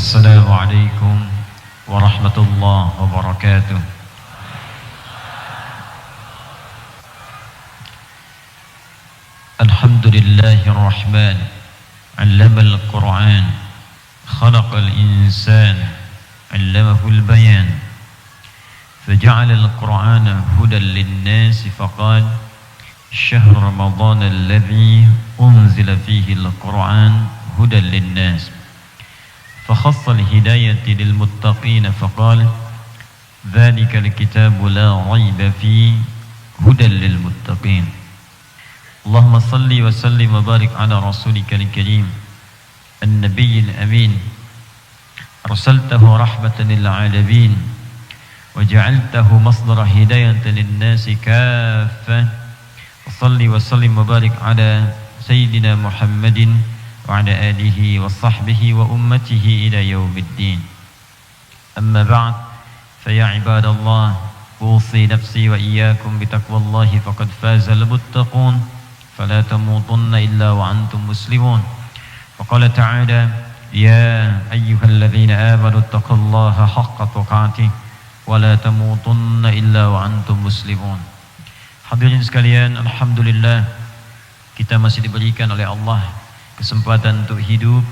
السلام عليكم ورحمة الله وبركاته. الحمد لله الرحمن علم القرآن خلق الإنسان علمه البيان فجعل القرآن هدى للناس فقال شهر رمضان الذي أنزل فيه القرآن هدى للناس فخص الهداية للمتقين فقال ذلك الكتاب لا ريب فيه هدى للمتقين. اللهم صل وسلم وبارك على رسولك الكريم النبي الأمين أرسلته رحمة للعالمين وجعلته مصدر هداية للناس كافة. وصل وسلم وبارك على سيدنا محمد وعلى آله وصحبه وأمته إلى يوم الدين. أما بعد فيا عباد الله أوصي نفسي وإياكم بتقوى الله فقد فاز المتقون فلا تموتن إلا وأنتم مسلمون. وقال تعالى يا أيها الذين آمنوا اتقوا الله حق تقاته ولا تموتن إلا وأنتم مسلمون. Hadirin sekalian, alhamdulillah kita masih diberikan oleh Allah kesempatan untuk hidup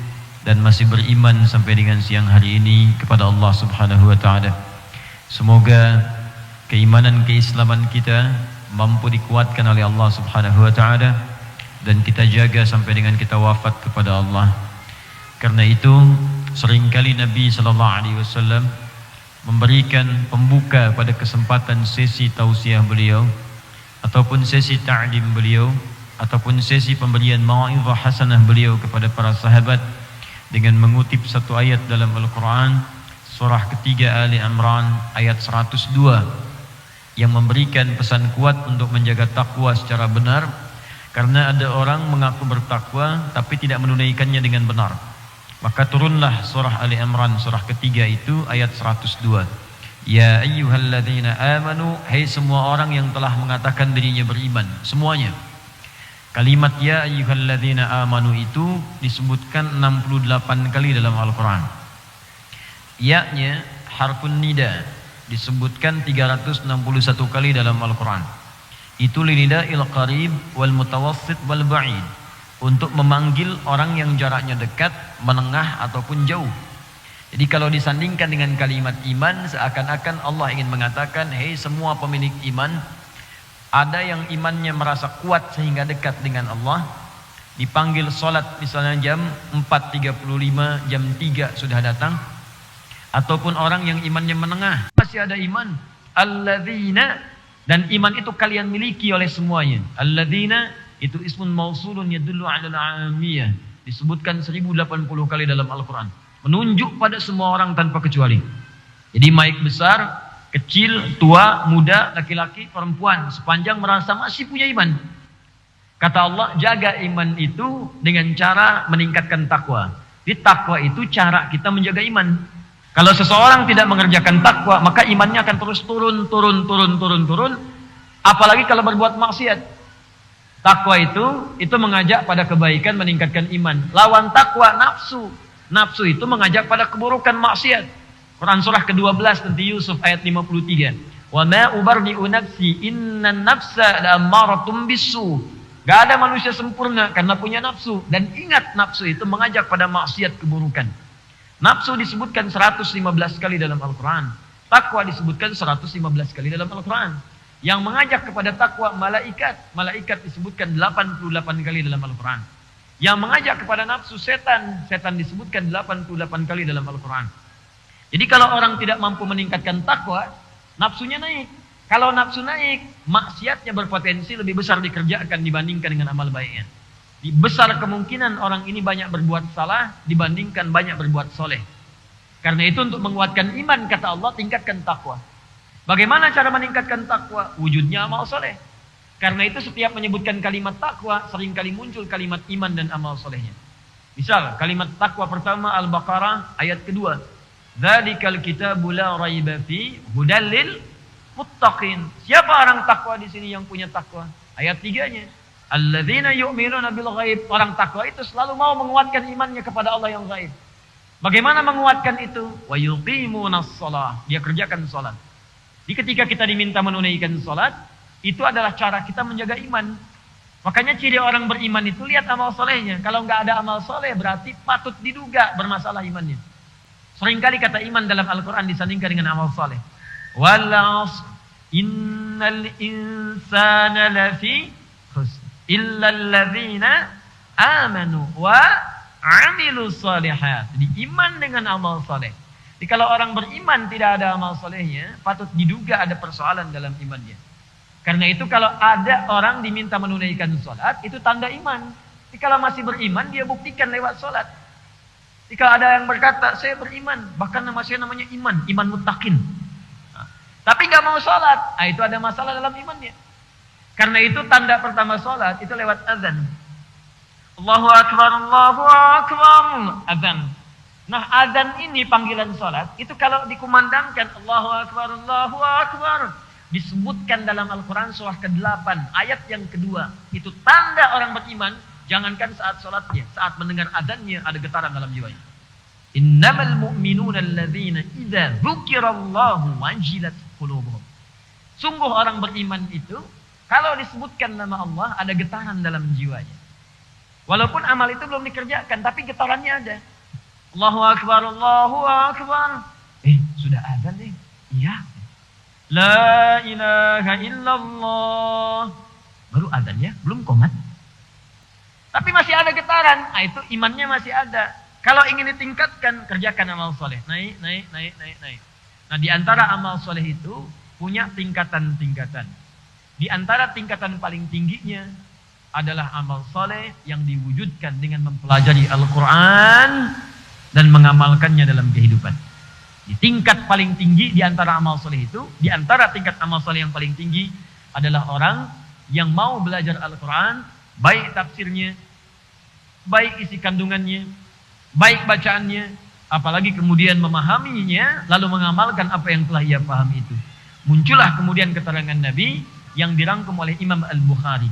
dan masih beriman sampai dengan siang hari ini kepada Allah Subhanahu wa taala. Semoga keimanan keislaman kita mampu dikuatkan oleh Allah Subhanahu wa taala dan kita jaga sampai dengan kita wafat kepada Allah. Karena itu seringkali Nabi sallallahu alaihi wasallam memberikan pembuka pada kesempatan sesi tausiah beliau ataupun sesi ta'lim beliau ataupun sesi pemberian mau'izah hasanah beliau kepada para sahabat dengan mengutip satu ayat dalam Al-Quran surah ketiga Ali Imran ayat 102 yang memberikan pesan kuat untuk menjaga takwa secara benar, karena ada orang mengaku bertakwa tapi tidak menunaikannya dengan benar. Maka turunlah surah Ali Imran surah ketiga itu ayat 102. Ya ayyuhalladzina amanu, hai semua orang yang telah mengatakan dirinya beriman, semuanya. Kalimat ya ayyuhalladzina amanu itu disebutkan 68 kali dalam Al-Quran. Ya-nya harfun nida disebutkan 361 kali dalam Al-Quran. Itu linida'il qarib wal mutawassit wal ba'id, untuk memanggil orang yang jaraknya dekat, menengah ataupun jauh. Jadi kalau disandingkan dengan kalimat iman, seakan-akan Allah ingin mengatakan, hei semua pemilik iman, ada yang imannya merasa kuat sehingga dekat dengan Allah, dipanggil sholat misalnya jam 4.35, jam 3 sudah datang, ataupun orang yang imannya menengah, masih ada iman. Alladzina, dan iman itu kalian miliki oleh semuanya. Alladzina itu ismun mausulun yadullu ala al-amiyah, disebutkan 1080 kali dalam Al-Quran, menunjuk pada semua orang tanpa kecuali. Jadi baik besar, kecil, tua, muda, laki-laki, perempuan, sepanjang merasa masih punya iman. Kata Allah, jaga iman itu dengan cara meningkatkan takwa. Di takwa itu cara kita menjaga iman. Kalau seseorang tidak mengerjakan takwa, maka imannya akan terus turun. Apalagi kalau berbuat maksiat. Takwa itu mengajak pada kebaikan, meningkatkan iman. Lawan takwa nafsu. Nafsu itu mengajak pada keburukan, maksiat. Quran surah ke-12 nanti Yusuf ayat 53. Wa ma ubarri'u nafsi innan nafsa la'ammaratun bisu. Gak ada manusia sempurna karena punya nafsu. Dan ingat, nafsu itu mengajak pada maksiat, keburukan. Nafsu disebutkan 115 kali dalam Al-Quran. Takwa disebutkan 115 kali dalam Al-Quran. Yang mengajak kepada takwa malaikat. Malaikat disebutkan 88 kali dalam Al-Quran. Yang mengajak kepada nafsu setan. Setan disebutkan 88 kali dalam Al-Quran. Jadi kalau orang tidak mampu meningkatkan takwa, nafsunya naik. Kalau nafsu naik, maksiatnya berpotensi lebih besar dikerjakan dibandingkan dengan amal baiknya. Besar kemungkinan orang ini banyak berbuat salah dibandingkan banyak berbuat soleh. Karena itu untuk menguatkan iman, kata Allah, tingkatkan takwa. Bagaimana cara meningkatkan takwa? Wujudnya amal soleh. Karena itu setiap menyebutkan kalimat takwa, seringkali muncul kalimat iman dan amal solehnya. Misal, kalimat takwa pertama Al-Baqarah ayat kedua. Dzalikal kitabu la raiba fi hudal lil muttaqin. Siapa orang takwa di sini yang punya takwa? Ayat 3-nya. Alladzina yu'minuna bil ghaib. Orang takwa itu selalu mau menguatkan imannya kepada Allah yang gaib. Bagaimana menguatkan itu? Wa yuqimunas shalah. Dia kerjakan salat. Jadi ketika kita diminta menunaikan salat, itu adalah cara kita menjaga iman. Makanya ciri orang beriman itu lihat amal solehnya. Kalau nggak ada amal soleh berarti patut diduga bermasalah imannya. Seringkali kata iman dalam Al-Quran disandingkan dengan amal soleh. Wal 'ashr innal insana lafi khusr illa alladzina amanu wa 'amilus shalihat. Jadi iman dengan amal soleh. Jadi kalau orang beriman tidak ada amal solehnya, patut diduga ada persoalan dalam imannya. Karena itu kalau ada orang diminta menunaikan sholat, itu tanda iman. Jadi kalau masih beriman, dia buktikan lewat sholat. Jika ada yang berkata, saya beriman, bahkan namanya iman muttaqin. Tapi gak mau sholat, itu ada masalah dalam imannya. Karena itu tanda pertama sholat, itu lewat azan. Allahu Akbar, Allahu Akbar, azan. Nah azan ini panggilan sholat, itu kalau dikumandangkan, Allahu Akbar, Allahu Akbar. Disebutkan dalam Al-Quran surah ke-8 ayat yang kedua. Itu tanda orang beriman. Jangankan saat sholatnya, saat mendengar azannya ada getaran dalam jiwanya. Innamal mu'minuna alladzina idza dzukirallahu wajilat qulubuhum. Sungguh orang beriman itu kalau disebutkan nama Allah ada getaran dalam jiwanya. Walaupun amal itu belum dikerjakan tapi getarannya ada. Allahu Akbar, Allahu Akbar. Sudah azan nih. Iya. La ilaha illallah. Baru azannya, belum qomat. Tapi masih ada getaran. Itu imannya masih ada. Kalau ingin ditingkatkan, kerjakan amal soleh. Naik. Nah, di antara amal soleh itu punya tingkatan-tingkatan. Di antara tingkatan paling tingginya adalah amal soleh yang diwujudkan dengan mempelajari Al-Quran dan mengamalkannya dalam kehidupan. Di tingkat paling tinggi di antara amal soleh itu, di antara tingkat amal soleh yang paling tinggi adalah orang yang mau belajar Al-Quran, baik tafsirnya, baik isi kandungannya, baik bacaannya, apalagi kemudian memahaminya, lalu mengamalkan apa yang telah ia pahami itu. Muncullah kemudian keterangan Nabi yang dirangkum oleh Imam Al-Bukhari.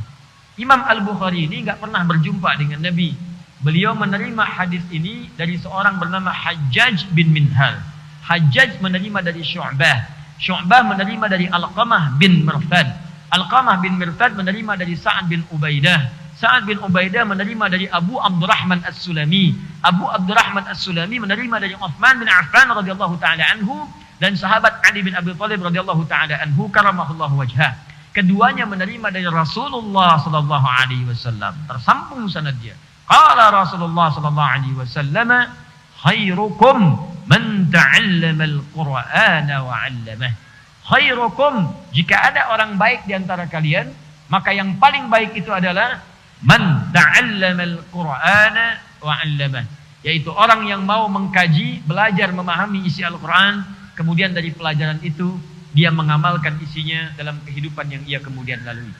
Imam Al-Bukhari ini nggak pernah berjumpa dengan Nabi. Beliau menerima hadis ini dari seorang bernama Hajjaj bin Minhal. Hajjaj menerima dari Syu'bah. Syu'bah menerima dari Alqamah bin Mirfad. Alqamah bin Mirfad menerima dari Sa'ad bin Ubaidah. Sa'ad bin Ubaidah menerima dari Abu Abdurrahman As-Sulami. Abu Abdurrahman As-Sulami menerima dari Uthman bin Affan radhiyallahu ta'ala anhu. Dan sahabat Ali bin Abi Thalib radhiyallahu ta'ala anhu karamahullahu wajhah. Keduanya menerima dari Rasulullah sallallahu alaihi wasallam. Tersambung sanadnya. Qala Rasulullah sallallahu alaihi wasallam, khairukum man ta'allama al-Qur'ana wa 'allamah. Khairukum, jika ada orang baik di antara kalian, maka yang paling baik itu adalah man ta'allama al-Qur'ana wa 'allamah, yaitu orang yang mau mengkaji, belajar memahami isi Al-Qur'an, kemudian dari pelajaran itu dia mengamalkan isinya dalam kehidupan yang ia kemudian lalui.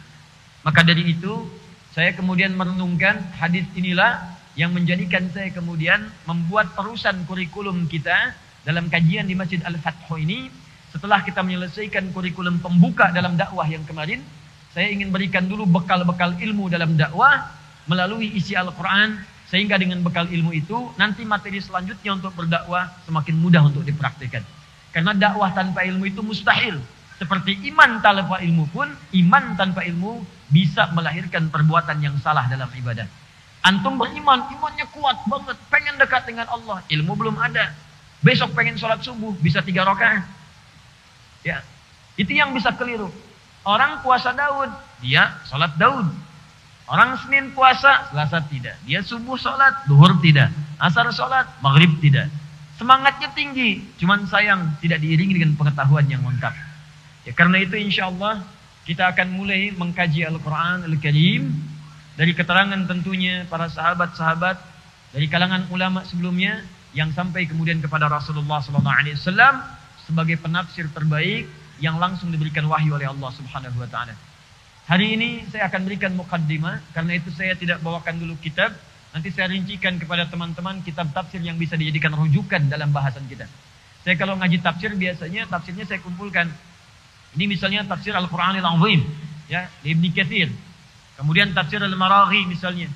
Maka dari itu saya kemudian merenungkan hadis inilah yang menjadikan saya kemudian membuat terusan kurikulum kita dalam kajian di Masjid Al-Fathu ini. Setelah kita menyelesaikan kurikulum pembuka dalam dakwah yang kemarin, saya ingin berikan dulu bekal-bekal ilmu dalam dakwah melalui isi Al-Quran, sehingga dengan bekal ilmu itu nanti materi selanjutnya untuk berdakwah semakin mudah untuk dipraktikkan. Karena dakwah tanpa ilmu itu mustahil. Seperti iman tanpa ilmu pun, iman tanpa ilmu bisa melahirkan perbuatan yang salah dalam ibadah. Antum beriman, imannya kuat banget, pengen dekat dengan Allah, ilmu belum ada. Besok pengen sholat subuh, bisa 3 rakaat. Ya, itu yang bisa keliru. Orang puasa Daud, dia sholat Daud. Orang Senin puasa, Selasa tidak. Dia subuh sholat, duhur tidak. Asar sholat, maghrib tidak. Semangatnya tinggi, cuman sayang tidak diiringi dengan pengetahuan yang lengkap. Ya, karena itu insya Allah kita akan mulai mengkaji Al-Quran Al-Karim dari keterangan tentunya para sahabat-sahabat dari kalangan ulama sebelumnya yang sampai kemudian kepada Rasulullah SAW sebagai penafsir terbaik yang langsung diberikan wahyu oleh Allah Subhanahu Wa Taala. Hari ini saya akan berikan muqaddimah, karena itu saya tidak bawakan dulu kitab. Nanti saya rincikan kepada teman-teman kitab tafsir yang bisa dijadikan rujukan dalam bahasan kita. Saya kalau ngaji tafsir biasanya tafsirnya saya kumpulkan. Ini misalnya tafsir Al-Quranil Azim, ya, Ibnu Katsir. Kemudian tafsir Al-Maraghi misalnya.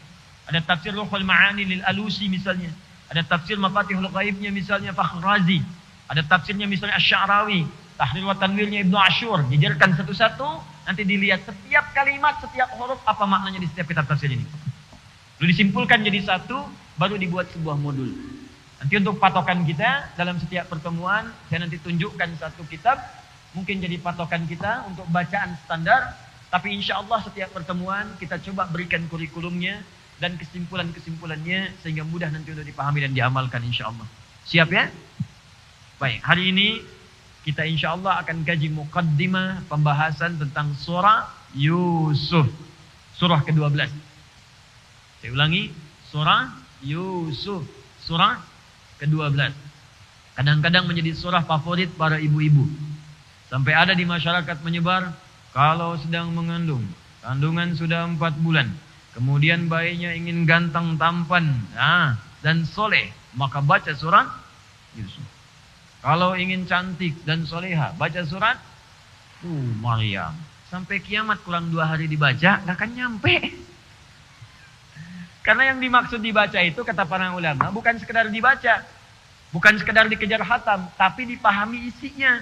Ada tafsir Ruhul Ma'ani lil Alusi misalnya. Ada tafsir Mafatihul Ghaibnya misalnya Fakhr Razi. Ada tafsirnya misalnya Asy-Sya'rawi. Tahrir wa Tanwirnya Ibnu Asyur. Dijelaskan satu-satu, nanti dilihat setiap kalimat, setiap huruf apa maknanya di setiap kitab tafsir ini. Lalu disimpulkan jadi satu, baru dibuat sebuah modul. Nanti untuk patokan kita dalam setiap pertemuan, saya nanti tunjukkan satu kitab, mungkin jadi patokan kita untuk bacaan standar, tapi insya Allah setiap pertemuan kita coba berikan kurikulumnya dan kesimpulan-kesimpulannya sehingga mudah nanti untuk dipahami dan diamalkan insya Allah. Siap ya? Baik, hari ini kita insya Allah akan kaji muqaddimah pembahasan tentang surah Yusuf. Surah ke-12. Saya ulangi, surah Yusuf. Surah ke-12. Kadang-kadang menjadi surah favorit para ibu-ibu. Sampai ada di masyarakat menyebar, kalau sedang mengandung, kandungan sudah 4 bulan, kemudian bayinya ingin ganteng, tampan, dan soleh, maka baca surah Yusuf. Kalau ingin cantik dan soleha, baca surat Maryam. Sampai kiamat kurang 2 hari dibaca, gak akan nyampe. Karena yang dimaksud dibaca itu, kata para ulama, bukan sekedar dibaca. Bukan sekedar dikejar hatam, tapi dipahami isinya.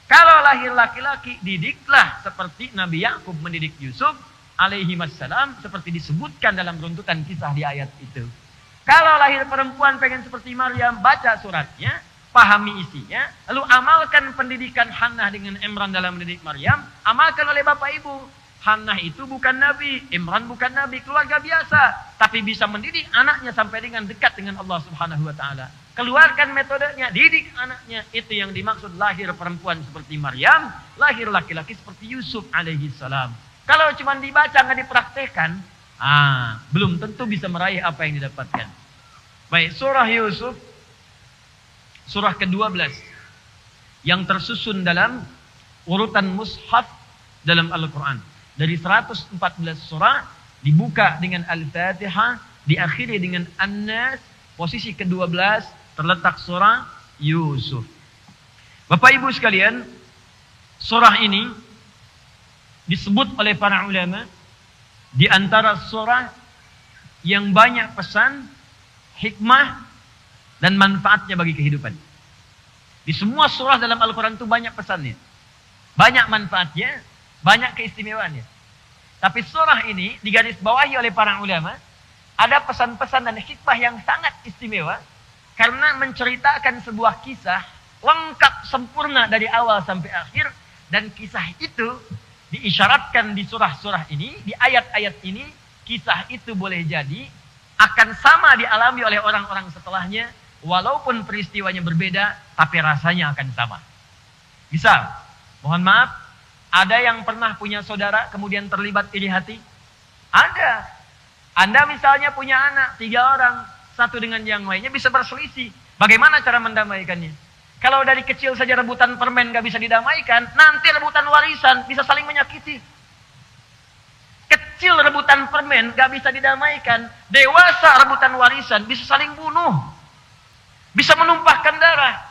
Kalau lahir laki-laki, didiklah seperti Nabi Yakub mendidik Yusuf alaihi wassalam, seperti disebutkan dalam runtutan kisah di ayat itu. Kalau lahir perempuan pengen seperti Maryam, baca suratnya, pahami isinya, lalu amalkan pendidikan Hannah dengan Imran dalam mendidik Maryam, amalkan oleh bapak ibu. Hannah itu bukan nabi, Imran bukan nabi, keluarga biasa, tapi bisa mendidik anaknya sampai dengan dekat dengan Allah Subhanahu wa taala. Keluarkan metodenya, didik anaknya. Itu yang dimaksud lahir perempuan seperti Maryam, lahir laki-laki seperti Yusuf alaihi salam. Kalau cuma dibaca nggak dipraktekkan, belum tentu bisa meraih apa yang didapatkan. Baik, surah Yusuf surah ke-12 yang tersusun dalam urutan mushaf dalam Al-Quran. Dari 114 surah dibuka dengan Al-Fatihah, diakhiri dengan An-Nas, posisi ke-12 terletak surah Yusuf. Bapak Ibu sekalian, surah ini disebut oleh para ulama di antara surah yang banyak pesan, hikmah, dan manfaatnya bagi kehidupan. Di semua surah dalam Al-Quran itu banyak pesannya. Banyak manfaatnya, banyak keistimewaannya. Tapi surah ini digaris bawahi oleh para ulama, ada pesan-pesan dan hikmah yang sangat istimewa, karena menceritakan sebuah kisah lengkap sempurna dari awal sampai akhir, dan kisah itu diisyaratkan di surah-surah ini, di ayat-ayat ini, kisah itu boleh jadi akan sama dialami oleh orang-orang setelahnya, walaupun peristiwanya berbeda, tapi rasanya akan sama. Misal, mohon maaf, ada yang pernah punya saudara kemudian terlibat iri hati? Ada. Anda misalnya punya anak 3 orang, satu dengan yang lainnya bisa berselisih. Bagaimana cara mendamaikannya? Kalau dari kecil saja rebutan permen gak bisa didamaikan, nanti rebutan warisan bisa saling menyakiti. Kecil rebutan permen gak bisa didamaikan, dewasa rebutan warisan bisa saling bunuh. Bisa menumpahkan darah.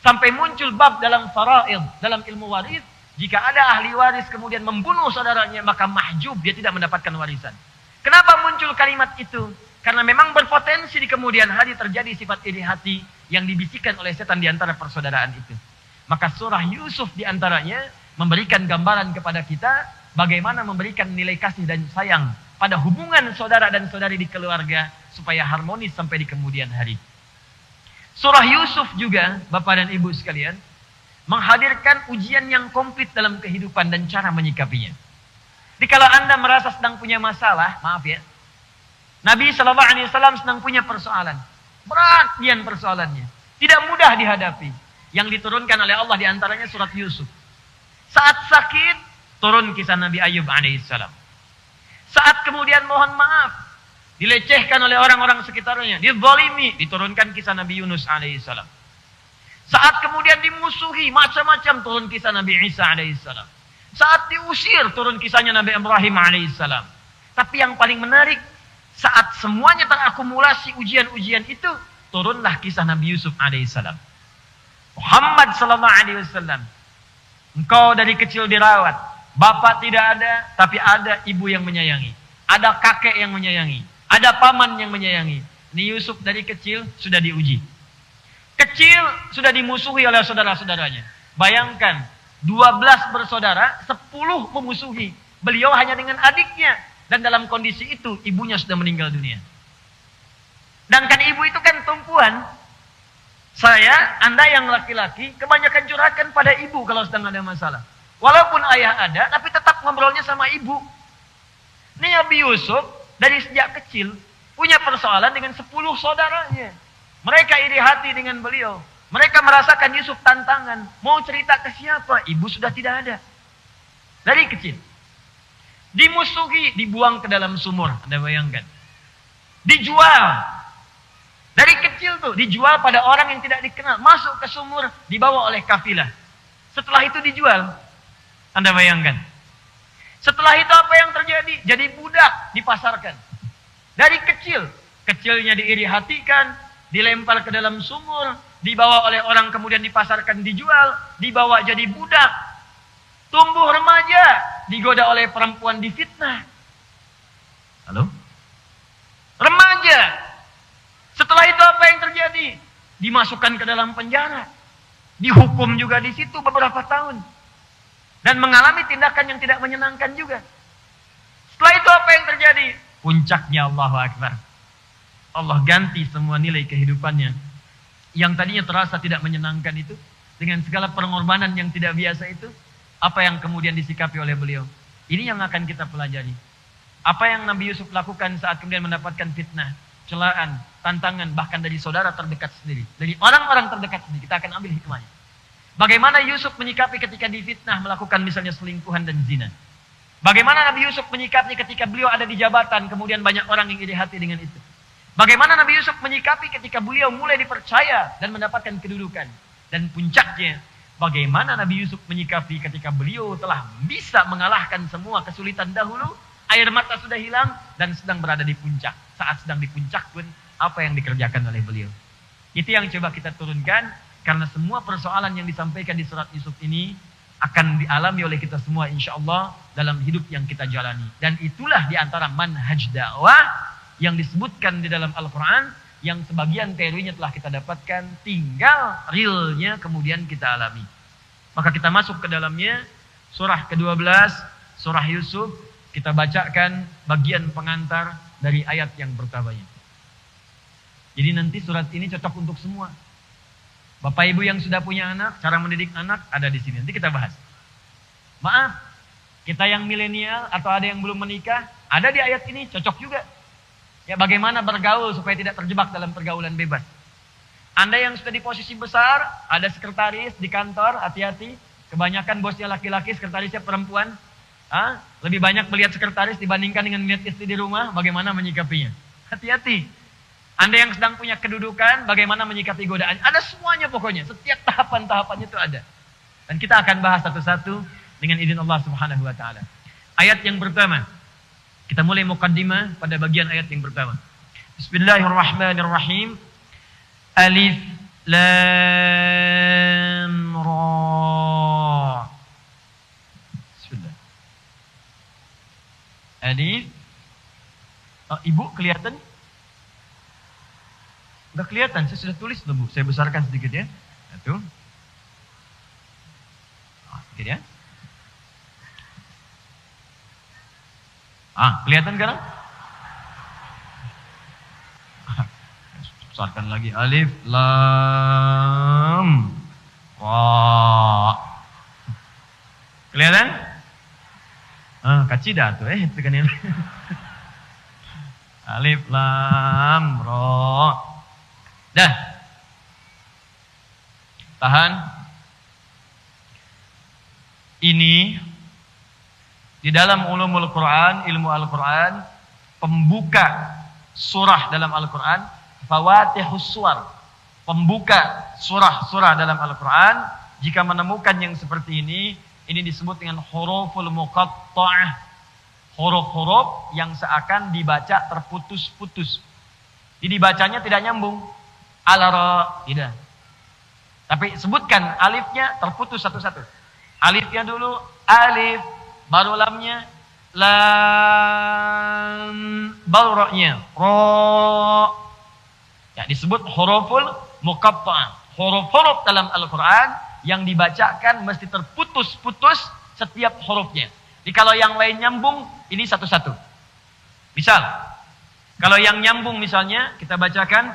Sampai muncul bab dalam faraid, dalam ilmu waris, jika ada ahli waris kemudian membunuh saudaranya, maka mahjub, dia tidak mendapatkan warisan. Kenapa muncul kalimat itu? Karena memang berpotensi di kemudian hari terjadi sifat iri hati yang dibisikkan oleh setan di antara persaudaraan itu. Maka surah Yusuf di antaranya memberikan gambaran kepada kita bagaimana memberikan nilai kasih dan sayang pada hubungan saudara dan saudari di keluarga supaya harmonis sampai di kemudian hari. Surah Yusuf juga, Bapak dan Ibu sekalian, menghadirkan ujian yang komplit dalam kehidupan dan cara menyikapinya. Jadi kalau Anda merasa sedang punya masalah, maaf ya, Nabi SAW sedang punya persoalan. Berat dian persoalannya. Tidak mudah dihadapi. Yang diturunkan oleh Allah diantaranya surat Yusuf. Saat sakit, turun kisah Nabi Ayub alaihissalam. Saat kemudian mohon maaf, dilecehkan oleh orang-orang sekitarnya, dizalimi, diturunkan kisah Nabi Yunus alaihissalam. Saat kemudian dimusuhi, macam-macam, turun kisah Nabi Isa alaihissalam. Saat diusir, turun kisahnya Nabi Ibrahim alaihissalam. Tapi yang paling menarik, saat semuanya terakumulasi ujian-ujian itu, turunlah kisah Nabi Yusuf alaihissalam. Muhammad sallallahu alaihi wasallam, engkau dari kecil dirawat, bapak tidak ada, tapi ada ibu yang menyayangi, ada kakek yang menyayangi, ada paman yang menyayangi. Ini Yusuf dari kecil sudah diuji. Kecil sudah dimusuhi oleh saudara-saudaranya. Bayangkan, 12 bersaudara, 10 memusuhi. Beliau hanya dengan adiknya. Dan dalam kondisi itu, ibunya sudah meninggal dunia. Dan kan ibu itu kan tumpuan. Anda yang laki-laki, kebanyakan curahkan pada ibu kalau sedang ada masalah. Walaupun ayah ada, tapi tetap ngobrolnya sama ibu. Ini Nabi Yusuf, dari sejak kecil, punya persoalan dengan 10 saudaranya. Mereka iri hati dengan beliau. Mereka merasakan Yusuf tantangan. Mau cerita ke siapa? Ibu sudah tidak ada. Dari kecil. Dimusuhi, dibuang ke dalam sumur. Anda bayangkan. Dijual. Dari kecil tuh, dijual pada orang yang tidak dikenal. Masuk ke sumur, dibawa oleh kafilah. Setelah itu dijual. Anda bayangkan. Setelah itu apa yang terjadi? Jadi budak, dipasarkan. Dari kecil. Kecilnya diiri hatikan, dilempar ke dalam sumur, dibawa oleh orang kemudian dipasarkan, dijual, dibawa jadi budak. Tumbuh remaja, digoda oleh perempuan, difitnah. Halo? Remaja. Setelah itu apa yang terjadi? Dimasukkan ke dalam penjara. Dihukum juga di situ beberapa tahun. Dan mengalami tindakan yang tidak menyenangkan juga. Setelah itu apa yang terjadi? Puncaknya Allahu Akbar. Allah ganti semua nilai kehidupannya. Yang tadinya terasa tidak menyenangkan itu. Dengan segala pengorbanan yang tidak biasa itu. Apa yang kemudian disikapi oleh beliau? Ini yang akan kita pelajari. Apa yang Nabi Yusuf lakukan saat kemudian mendapatkan fitnah, celaan, tantangan, bahkan dari saudara terdekat sendiri. Dari orang-orang terdekat sendiri. Kita akan ambil hikmahnya. Bagaimana Yusuf menyikapi ketika difitnah melakukan misalnya selingkuhan dan zina. Bagaimana Nabi Yusuf menyikapi ketika beliau ada di jabatan, kemudian banyak orang yang iri hati dengan itu. Bagaimana Nabi Yusuf menyikapi ketika beliau mulai dipercaya dan mendapatkan kedudukan. Dan puncaknya, bagaimana Nabi Yusuf menyikapi ketika beliau telah bisa mengalahkan semua kesulitan dahulu, air mata sudah hilang, dan sedang berada di puncak. Saat sedang di puncak pun, apa yang dikerjakan oleh beliau. Itu yang coba kita turunkan. Karena semua persoalan yang disampaikan di surat Yusuf ini akan dialami oleh kita semua insya Allah dalam hidup yang kita jalani. Dan itulah diantara manhaj dakwah yang disebutkan di dalam Al-Quran yang sebagian teorinya telah kita dapatkan, tinggal realnya kemudian kita alami. Maka kita masuk ke dalamnya, surah ke-12, surah Yusuf, kita bacakan bagian pengantar dari ayat yang pertamanya. Jadi nanti surat ini cocok untuk semua. Bapak ibu yang sudah punya anak, cara mendidik anak ada di sini. Nanti kita bahas. Maaf, kita yang milenial atau ada yang belum menikah, ada di ayat ini cocok juga. Ya bagaimana bergaul supaya tidak terjebak dalam pergaulan bebas. Anda yang sudah di posisi besar, ada sekretaris di kantor, hati-hati. Kebanyakan bosnya laki-laki, sekretarisnya perempuan. Lebih banyak melihat sekretaris dibandingkan dengan melihat istri di rumah, bagaimana menyikapinya. Hati-hati. Anda yang sedang punya kedudukan, bagaimana menyikapi godaan. Ada semuanya pokoknya. Setiap tahapan-tahapannya itu ada. Dan kita akan bahas satu-satu dengan izin Allah Subhanahu wa taala. Ayat yang pertama. Kita mulai muqaddimah pada bagian ayat yang pertama. Bismillahirrahmanirrahim. Alif lam ra. Bismillah. Alif. Ibu kelihatan? Udah kelihatan, saya sudah tulis loh Bu. Saya besarkan sedikit ya. Itu. Sedikit ya. Kelihatan sekarang? Besarkan lagi. Alif, lam, ra. Kelihatan? Kacida tuh itu kan ini. Alif, lam, ra. Dah. Tahan. Ini di dalam ulumul Quran, ilmu Al-Quran, pembuka surah dalam Al-Quran, fawatihus suwar, pembuka surah-surah dalam Al-Quran. Jika menemukan yang seperti ini disebut dengan huruful muqatta'ah, huruf-huruf yang seakan dibaca terputus-putus. Jadi bacanya tidak nyambung. Al-ra, tidak. Tapi sebutkan alifnya terputus satu-satu. Alifnya dulu, alif, baru lamnya, lam, baru ra-nya, ra. Ya, disebut huruful muqatta'ah. Huruf-huruf dalam Al-Quran yang dibacakan mesti terputus-putus setiap hurufnya. Jadi kalau yang lain nyambung, ini satu-satu. Misal, kalau yang nyambung misalnya, kita bacakan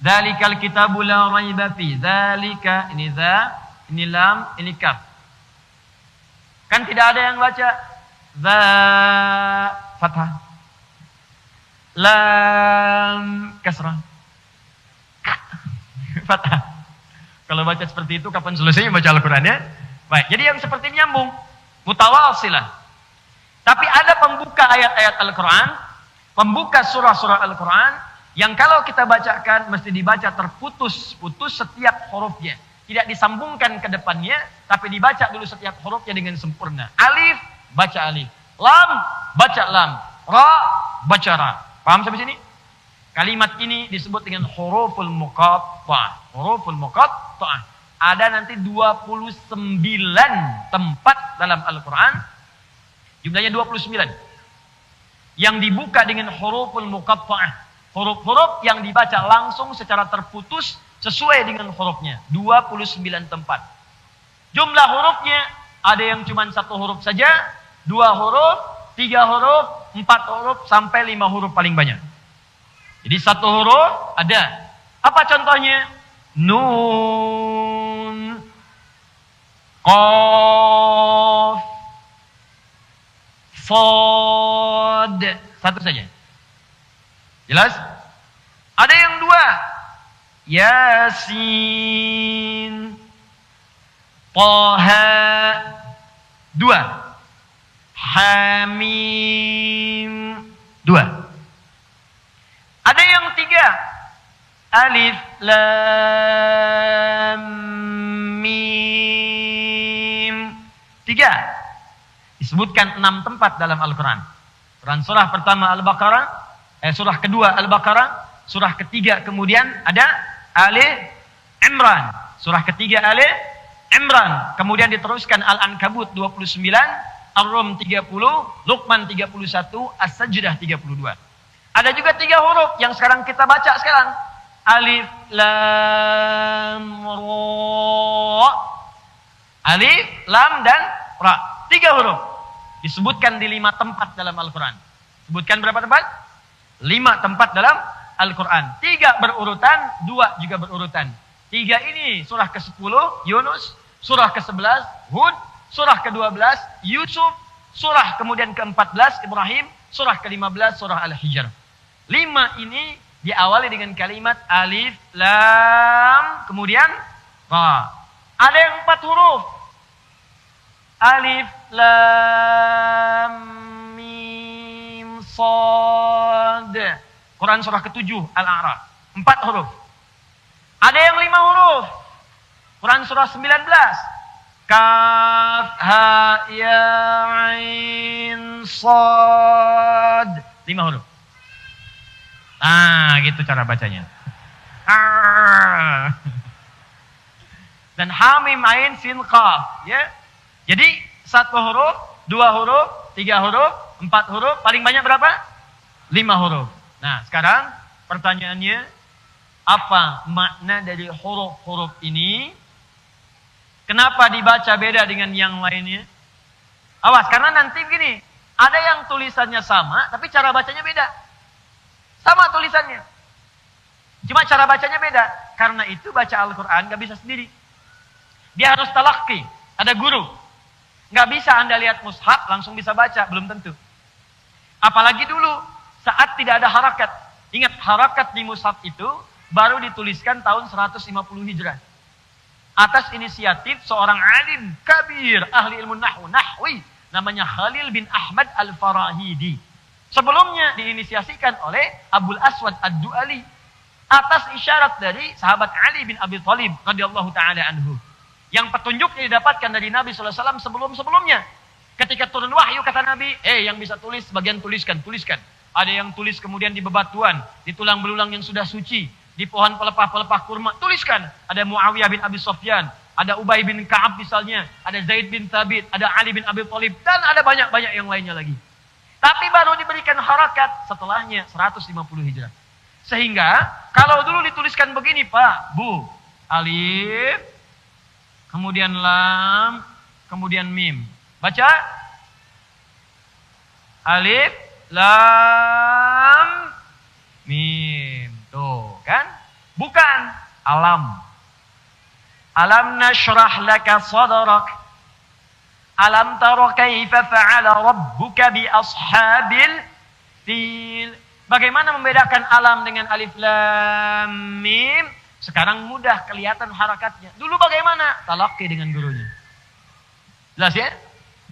Dzalikal kitabu la raiba fi. Dzalika, ini dza, ini lam, ini kaf. Kan tidak ada yang baca dza fathah, lam kasrah, fathah. Kalau baca seperti itu kapan selesai baca Al-Qur'annya? Baik, jadi yang seperti ini nyambung, mutawasilah. Tapi ada pembuka ayat-ayat Al-Qur'an, pembuka surah-surah Al-Qur'an yang kalau kita bacakan mesti dibaca terputus-putus setiap hurufnya. Tidak disambungkan ke depannya, tapi dibaca dulu setiap hurufnya dengan sempurna. Alif, baca alif. Lam, baca lam. Ra, baca ra. Paham sampai sini? Kalimat ini disebut dengan huruful muqatta'ah. Huruful muqatta'ah. Ada nanti 29 tempat dalam Al-Quran. Jumlahnya 29. Yang dibuka dengan huruful muqatta'ah. Huruf-huruf yang dibaca langsung secara terputus sesuai dengan hurufnya. 29 tempat. Jumlah hurufnya ada yang cuma 1 huruf saja, 2 huruf, 3 huruf, 4 huruf, sampai 5 huruf paling banyak. Jadi 1 huruf ada. Apa contohnya? Nun, Qaf, Shad. 1 saja. Jelas? Ada yang 2. Yasin, Taha. 2. Hamim. 2. Ada yang 3. Alif, Lam, Mim. 3. Disebutkan 6 tempat dalam Al-Quran. Quran surah pertama Al-Baqarah. Surah kedua Al-Baqarah, surah ketiga kemudian ada Ali Imran, surah ketiga Ali Imran, kemudian diteruskan Al-Ankabut 29, Ar-Rum 30, Luqman 31, As-Sajdah 32. Ada juga 3 huruf yang sekarang kita baca sekarang. Alif, Lam, Ra. Alif, Lam, dan Ra. 3 huruf. Disebutkan di 5 tempat dalam Al-Quran. Sebutkan berapa tempat? 5 tempat dalam Al-Quran. 3 berurutan, 2 juga berurutan. 3 ini surah ke-10 Yunus, surah ke-11 Hud, surah ke-12 Yusuf, surah kemudian ke-14 Ibrahim, surah ke-15 surah Al-Hijr. 5 ini diawali dengan kalimat alif, lam, kemudian ra. Ada yang 4 huruf. Alif, lam, mim, sad. Quran surah ke-7 Al-A'raf. 4 huruf. Ada yang 5 huruf. Quran surah 19. Kaf, ha, ya, ain, sad. 5 huruf. Ah, gitu cara bacanya. Dan hamim, ain, sin, qaf. Ya. Jadi 1 huruf, 2 huruf, 3 huruf, 4 huruf. Paling banyak berapa? 5 huruf. Nah, sekarang pertanyaannya, apa makna dari huruf-huruf ini? Kenapa dibaca beda dengan yang lainnya? Awas, karena nanti begini, ada yang tulisannya sama, tapi cara bacanya beda. Sama tulisannya, cuma cara bacanya beda. Karena itu baca Al-Quran gak bisa sendiri. Dia harus talaqi, ada guru. Gak bisa Anda lihat mushaf langsung bisa baca, belum tentu. Apalagi dulu, saat tidak ada harakat. Ingat, harakat di mushaf itu baru dituliskan tahun 150 Hijrah. Atas inisiatif seorang alim kabir, ahli ilmu nahwi, namanya Khalil bin Ahmad Al-Farahidi. Sebelumnya diinisiasikan oleh Abul Aswad Ad-Du'ali atas isyarat dari sahabat Ali bin Abi Thalib radhiyallahu taala anhu. Yang petunjuknya didapatkan dari Nabi sallallahu alaihi wasallam sebelum-sebelumnya. Ketika turun wahyu kata Nabi, yang bisa tulis bagian tuliskan. Ada yang tulis kemudian di bebatuan, di tulang belulang yang sudah suci, di pohon pelepah-pelepah kurma, tuliskan. Ada Muawiyah bin Abi Sufyan, ada Ubay bin Ka'ab misalnya, ada Zaid bin Thabit, ada Ali bin Abi Thalib, dan ada banyak-banyak yang lainnya lagi. Tapi baru diberikan harakat setelahnya 150 Hijrah. Sehingga Kalau dulu dituliskan begini Pak, Bu, alif, kemudian lam, kemudian mim. Baca. Alif, lam, mim. Tuh kan? Bukan. Alam. Alam nashrah laka sadrak. Alam tara kaifa fa'ala rabbuka bi ashabil fil. Bagaimana membedakan alam dengan alif lam mim? Sekarang mudah kelihatan harakatnya. Dulu bagaimana? Talaqi dengan gurunya. Jelas ya?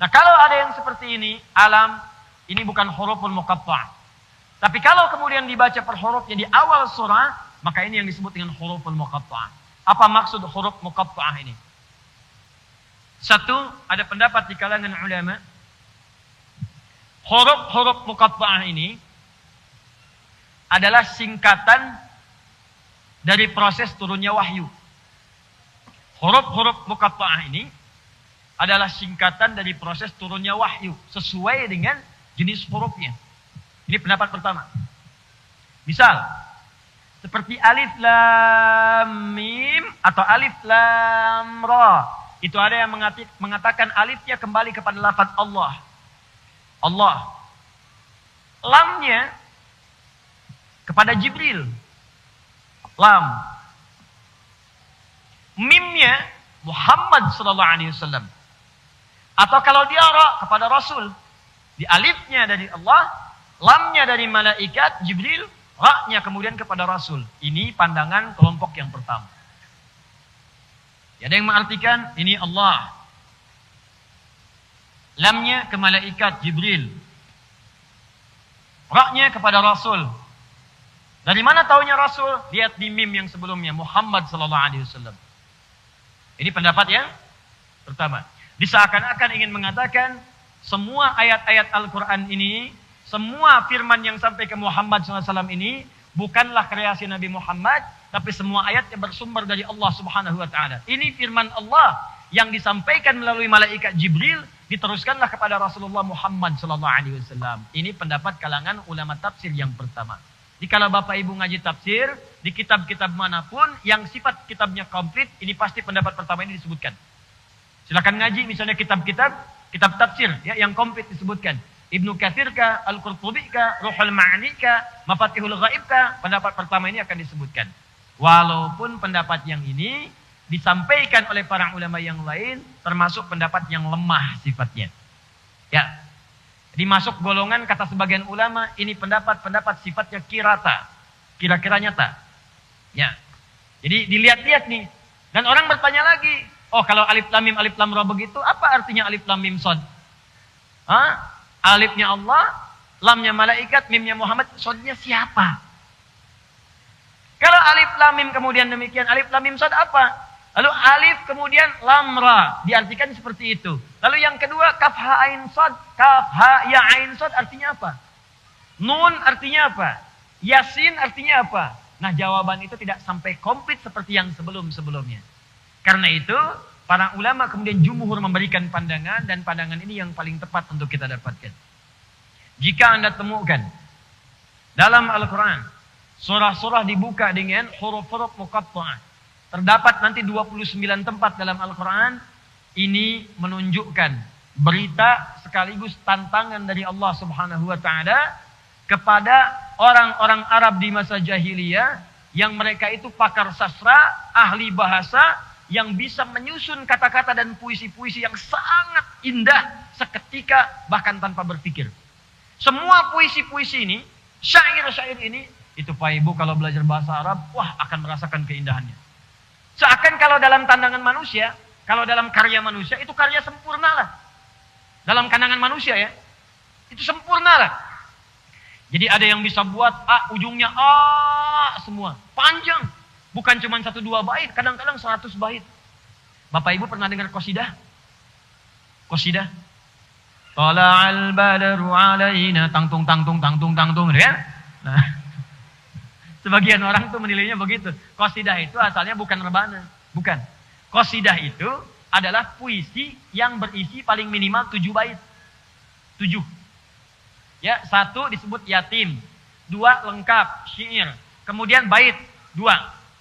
Nah, kalau ada yang seperti ini, alam ini bukan huruful muqatta'. Tapi kalau kemudian dibaca per hurufnya di awal surah, maka ini yang disebut dengan huruful muqatta'. Apa maksud huruf muqatta'ah ini? Satu, ada pendapat di kalangan ulama, huruf-huruf muqatta'ah ini adalah singkatan dari proses turunnya wahyu. Huruf-huruf muqatta'ah ini adalah singkatan dari proses turunnya wahyu sesuai dengan jenis hurufnya. Ini pendapat pertama. Misal, seperti alif lam mim atau alif lam ra. Itu ada yang mengatakan alifnya kembali kepada lafaz Allah. Allah. Lamnya kepada Jibril. Lam. Mimnya Muhammad sallallahu alaihi wasallam. Atau kalau dia ra kepada Rasul. Di alifnya dari Allah, lamnya dari malaikat Jibril, ra-nya kemudian kepada Rasul. Ini pandangan kelompok yang pertama. Ada yang mengartikan ini Allah. Lamnya ke malaikat Jibril. Ra-nya kepada Rasul. Dari mana taunya Rasul? Lihat di mim yang sebelumnya, Muhammad sallallahu alaihi wasallam. Ini pendapat yang pertama. Diseakan-akan ingin mengatakan semua ayat-ayat Al-Qur'an ini, semua firman yang sampai ke Muhammad sallallahu alaihi wasallam ini bukanlah kreasi Nabi Muhammad, tapi semua ayatnya bersumber dari Allah Subhanahu wa taala. Ini firman Allah yang disampaikan melalui malaikat Jibril, diteruskanlah kepada Rasulullah Muhammad sallallahu alaihi wasallam. Ini pendapat kalangan ulama tafsir yang pertama. Jikalau Bapak Ibu ngaji tafsir di kitab-kitab manapun yang sifat kitabnya komplit, ini pasti pendapat pertama ini disebutkan. Silakan ngaji misalnya kitab-kitab tafsir ya yang komplit disebutkan. Ibnu Katsir kah, Al-Qurtubi kah, Ruhul Ma'ani kah, Mafatihul Ghaib kah, pendapat pertama ini akan disebutkan. Walaupun pendapat yang ini disampaikan oleh para ulama yang lain termasuk pendapat yang lemah sifatnya. Ya. Dimasuk golongan kata sebagian ulama ini pendapat sifatnya kirata. Kira-kira nyata. Ya. Jadi dilihat-lihat nih. Dan orang bertanya lagi, oh kalau alif lam ra begitu, apa artinya alif lam mim shad? Hah? Alifnya Allah, lamnya malaikat, mimnya Muhammad, shadnya siapa? Kalau alif lam mim kemudian demikian, alif lam mim shad apa? Lalu alif kemudian lam ra, diartikan seperti itu. Lalu yang kedua kaf ha ain shad, kaf ha ya ain shad artinya apa? Nun artinya apa? Yasin artinya apa? Nah, jawaban itu tidak sampai komplit seperti yang sebelum-sebelumnya. Karena itu, para ulama kemudian jumhur memberikan pandangan, dan pandangan ini yang paling tepat untuk kita dapatkan. Jika Anda temukan dalam Al-Quran, surah-surah dibuka dengan huruf-huruf muqatta'ah. Terdapat nanti 29 tempat dalam Al-Quran, ini menunjukkan berita sekaligus tantangan dari Allah Subhanahu wa Ta'ala kepada orang-orang Arab di masa jahiliyah yang mereka itu pakar sastra, ahli bahasa, yang bisa menyusun kata-kata dan puisi-puisi yang sangat indah seketika bahkan tanpa berpikir. Semua puisi-puisi ini, syair-syair ini, itu Pak Ibu kalau belajar bahasa Arab, wah akan merasakan keindahannya. Seakan kalau dalam tandangan manusia, kalau dalam karya manusia, itu karya sempurna lah. Dalam pandangan manusia ya, itu sempurna lah. Jadi ada yang bisa buat A, ujungnya A semua. Panjang. Bukan cuma 1-2 bait, kadang-kadang 100 bait. Bapak Ibu pernah dengar qasidah? Qasidah. Tala'al badru alaina tangtung tangtung tangtung tangtung ya. Nah, sebagian orang tuh menilainya begitu. Qasidah itu asalnya bukan rebana, bukan. Qasidah itu adalah puisi yang berisi paling minimal 7 bait. 7. Ya, 1 disebut yatim, 2 lengkap, syair, kemudian bait. 2.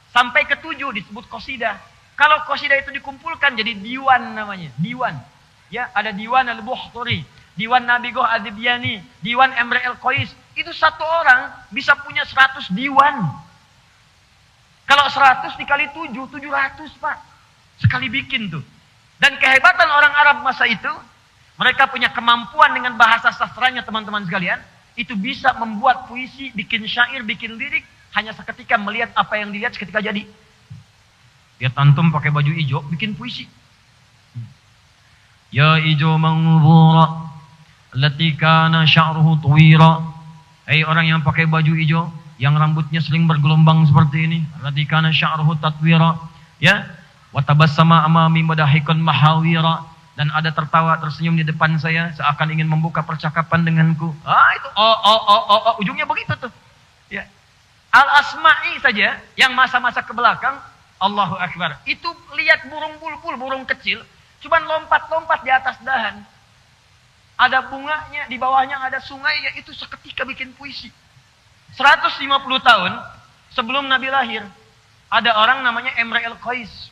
Sampai ke 7 disebut qasidah. Kalau qasidah itu dikumpulkan jadi diwan namanya. Diwan. Ya, ada Diwan Al-Buhturi, Diwan Nabi Goh Ad-Dibyani, Diwan Emre El-Qais. Itu satu orang bisa punya 100 diwan. Kalau 100 dikali 7, 700 Pak. Sekali bikin tuh. Dan kehebatan orang Arab masa itu, mereka punya kemampuan dengan bahasa sastranya teman-teman sekalian. Itu bisa membuat puisi, bikin syair, bikin lirik. Hanya seketika melihat apa yang dilihat seketika jadi. Lihat antum pakai baju hijau, bikin puisi. Ya hijau manzura, allati kana sya'ruhu tuwira. Hai orang yang pakai baju hijau, yang rambutnya sering bergelombang seperti ini. Allati kana sya'ruhu tatwira. Ya, wa tabassama amami madahikan mahawira. Dan ada tertawa tersenyum di depan saya seakan ingin membuka percakapan denganku. Itu ujungnya begitu tuh. Ya. Al-Asma'i saja yang masa-masa ke belakang, Allahu Akbar. Itu lihat burung bulbul, burung kecil, cuman lompat-lompat di atas dahan. Ada bunganya, di bawahnya ada sungainya, itu seketika bikin puisi. 150 tahun sebelum Nabi lahir, ada orang namanya Emre El-Qais.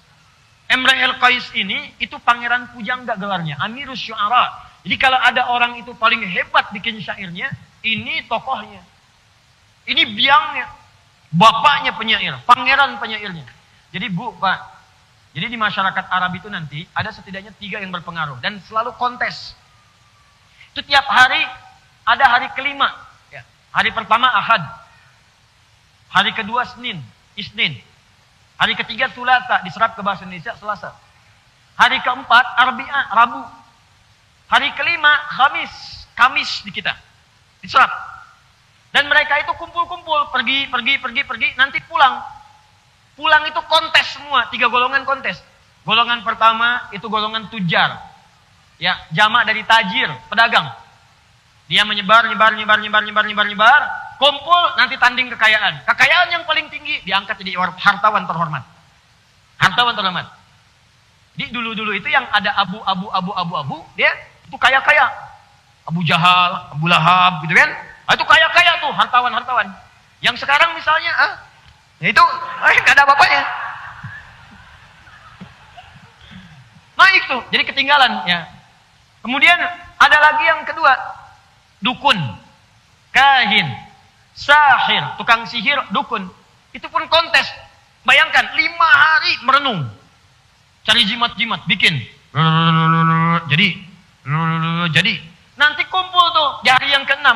Emre El-Qais ini itu pangeran pujangga gelarnya, Amirus Syu'ara. Jadi kalau ada orang itu paling hebat bikin syairnya, ini tokohnya. Ini biangnya, bapaknya penyair, pangeran penyairnya. Jadi Bu, Pak, jadi di masyarakat Arab itu nanti ada setidaknya 3 yang berpengaruh dan selalu kontes. Itu tiap hari ada hari kelima. Ya. Hari pertama Ahad, hari kedua Senin, Isnin. Hari ketiga Sulasa, diserap ke bahasa Indonesia Selasa. Hari keempat Arbi'a, Rabu. Hari kelima Khamis, Kamis di kita. Diserap. Dan mereka itu kumpul-kumpul, pergi, nanti pulang. Pulang itu kontes semua, 3 golongan kontes. Golongan pertama itu golongan tujar. Ya, jamak dari tajir, pedagang. Dia menyebar, kumpul, nanti tanding kekayaan. Kekayaan yang paling tinggi diangkat jadi hartawan terhormat. Hartawan terhormat. Di dulu-dulu itu yang ada abu, dia itu kaya-kaya. Abu Jahal, Abu Lahab, gitu kan? Itu kaya-kaya tuh, hartawan-hartawan. Yang sekarang misalnya, itu nggak ada apa-apanya. Naik tuh, jadi ketinggalan ya. Kemudian ada lagi yang kedua, dukun, kahin, sahir, tukang sihir, dukun. Itu pun kontes. Bayangkan 5 hari merenung. Cari jimat-jimat, bikin. Jadi. Nanti kumpul tuh di hari yang ke-6.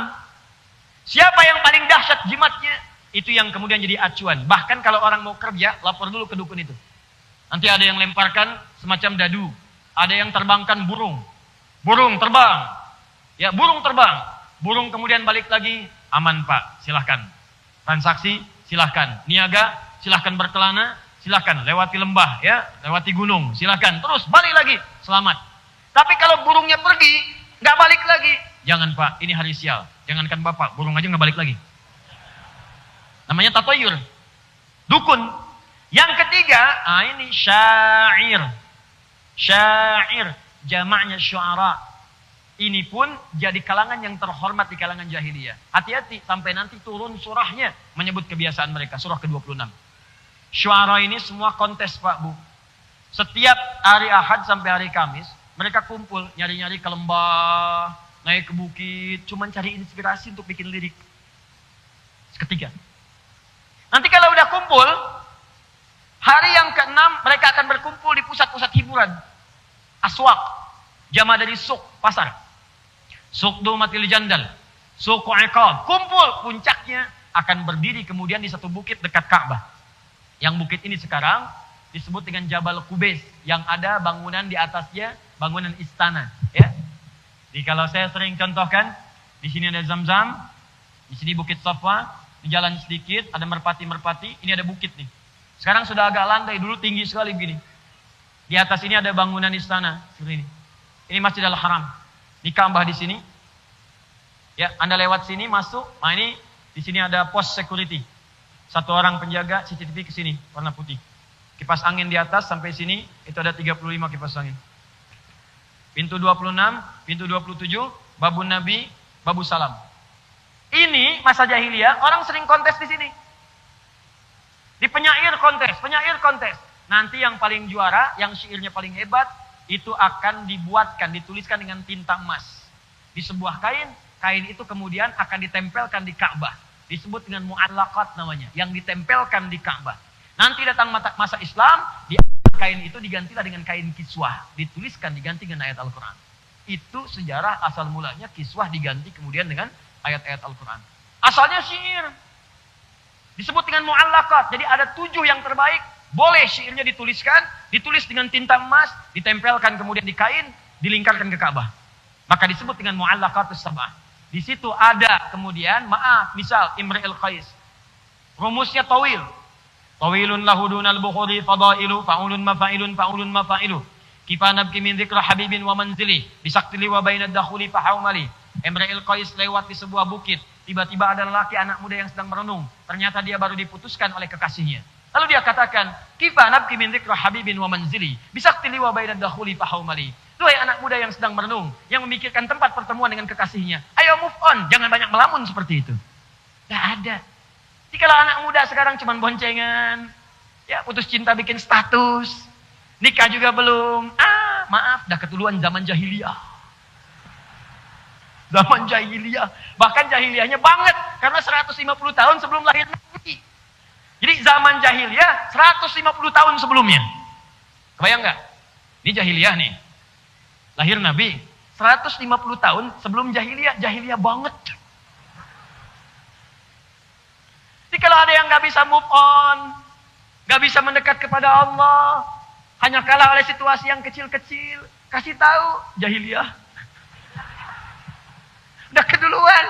Siapa yang paling dahsyat jimatnya? Itu yang kemudian jadi acuan. Bahkan kalau orang mau kerja, lapor dulu ke dukun itu. Nanti ada yang lemparkan semacam dadu. Ada yang terbangkan burung. Burung terbang. Ya, burung terbang. Burung kemudian balik lagi. Aman Pak, silahkan. Transaksi, silahkan. Niaga, silahkan berkelana. Silahkan, lewati lembah, ya, lewati gunung. Silahkan, terus balik lagi. Selamat. Tapi kalau burungnya pergi, nggak balik lagi. Jangan Pak, ini hari sial. Jangankan Bapak, burung aja nggak balik lagi. Namanya tatoyur. Dukun. Yang ketiga, ini syair. Syair. Jamaknya syu'ara. Ini pun jadi kalangan yang terhormat di kalangan jahiliyah. Hati-hati sampai nanti turun surahnya menyebut kebiasaan mereka. Surah ke-26. Syu'ara ini semua kontes Pak Bu. Setiap hari Ahad sampai hari Kamis, mereka kumpul nyari-nyari ke lembah, naik ke bukit, cuman cari inspirasi untuk bikin lirik. Seketika. Nanti kalau udah kumpul, hari yang ke-6 mereka akan berkumpul di pusat-pusat hiburan. Aswak, jama dari suk, pasar. Suk Dumatil Jandal, Suk Iqab, kumpul. Puncaknya akan berdiri kemudian di satu bukit dekat Ka'bah. Yang bukit ini sekarang disebut dengan Jabal Qubais, yang ada bangunan di atasnya, bangunan istana. Ya. Jadi kalau saya sering contohkan, di sini ada Zam-Zam, di sini Bukit Safa, di jalan sedikit ada merpati-merpati, ini ada bukit nih. Sekarang sudah agak landai, dulu tinggi sekali begini. Di atas ini ada bangunan istana seperti ini. Ini Masjidil Haram. Ini Ka'bah di sini. Ya, Anda lewat sini masuk. Nah ini di sini ada pos security. 1 orang penjaga CCTV ke sini warna putih. Kipas angin di atas sampai sini itu ada 35 kipas angin. Pintu 26, pintu 27, babun Nabi, babu salam. Ini masa jahiliyah orang sering kontes di sini. Di penyair kontes. Nanti yang paling juara, yang syairnya paling hebat, itu akan dituliskan dengan tinta emas. Di sebuah kain itu kemudian akan ditempelkan di Ka'bah. Disebut dengan mu'allaqat namanya, yang ditempelkan di Ka'bah. Nanti datang masa Islam, kain itu digantilah dengan kain kiswah. Diganti dengan ayat Al-Quran. Itu sejarah asal mulanya kiswah diganti kemudian dengan ayat-ayat Al-Quran. Asalnya syair. Disebut dengan mu'allaqat. Jadi ada 7 yang terbaik. Boleh syairnya ditulis dengan tinta emas, ditempelkan kemudian di kain, dilingkarkan ke Ka'bah. Maka disebut dengan mu'allaqatus sab'ah. Di situ ada kemudian, misal Imrul Qais. Rumusnya tawil. Tawilun lahu dunal bukhuri fadailu, fa'ulun mafa'ilu. Kifa nabki min dzikra habibin wa manzili, bisaktili wa bainad dakhuli fahaumali. Imrul Qais lewat di sebuah bukit. Tiba-tiba ada lelaki anak muda yang sedang merenung. Ternyata dia baru diputuskan oleh kekasihnya. Lalu dia katakan, "Kifa nabki min dzikra habibin wa manzili, bisaktili wa bainad dakhuli fahaumali." Duhai anak muda yang sedang merenung, yang memikirkan tempat pertemuan dengan kekasihnya. Ayo move on, jangan banyak melamun seperti itu. Gak ada. Jadi kalau anak muda sekarang cuma boncengan, ya putus cinta bikin status, nikah juga belum. Maaf, dah ketuluan zaman jahiliyah. Zaman jahiliyah. Bahkan jahiliyahnya banget. Karena 150 tahun sebelum lahir Nabi. Jadi zaman jahiliyah 150 tahun sebelumnya. Kebayang nggak? Ini jahiliyah nih. Lahir Nabi 150 tahun sebelum jahiliyah. Jahiliyah banget. Jadi kalau ada yang nggak bisa move on, nggak bisa mendekat kepada Allah, hanya kalah oleh situasi yang kecil-kecil, kasih tahu jahiliyah. Udah keduluan.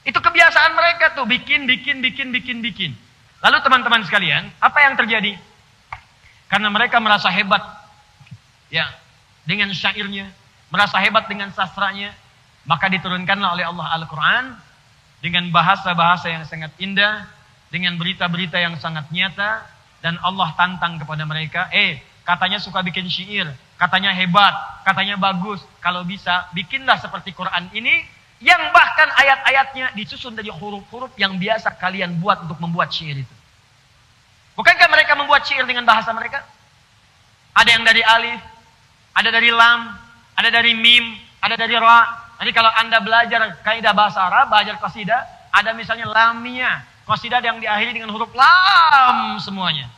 Itu kebiasaan mereka tuh, bikin. Lalu teman-teman sekalian, apa yang terjadi? Karena mereka merasa hebat, ya, dengan syairnya, merasa hebat dengan sastranya, maka diturunkanlah oleh Allah Al-Quran dengan bahasa-bahasa yang sangat indah, dengan berita-berita yang sangat nyata, dan Allah tantang kepada mereka, katanya suka bikin syair, katanya hebat, katanya bagus. Kalau bisa, bikinlah seperti Quran ini, yang bahkan ayat-ayatnya disusun dari huruf-huruf yang biasa kalian buat untuk membuat syair itu. Bukankah mereka membuat syair dengan bahasa mereka? Ada yang dari alif, ada dari lam, ada dari mim, ada dari ra. Nanti kalau Anda belajar kaidah bahasa Arab, belajar qasidah, ada misalnya lamiyah, qasidah yang diakhiri dengan huruf lam semuanya.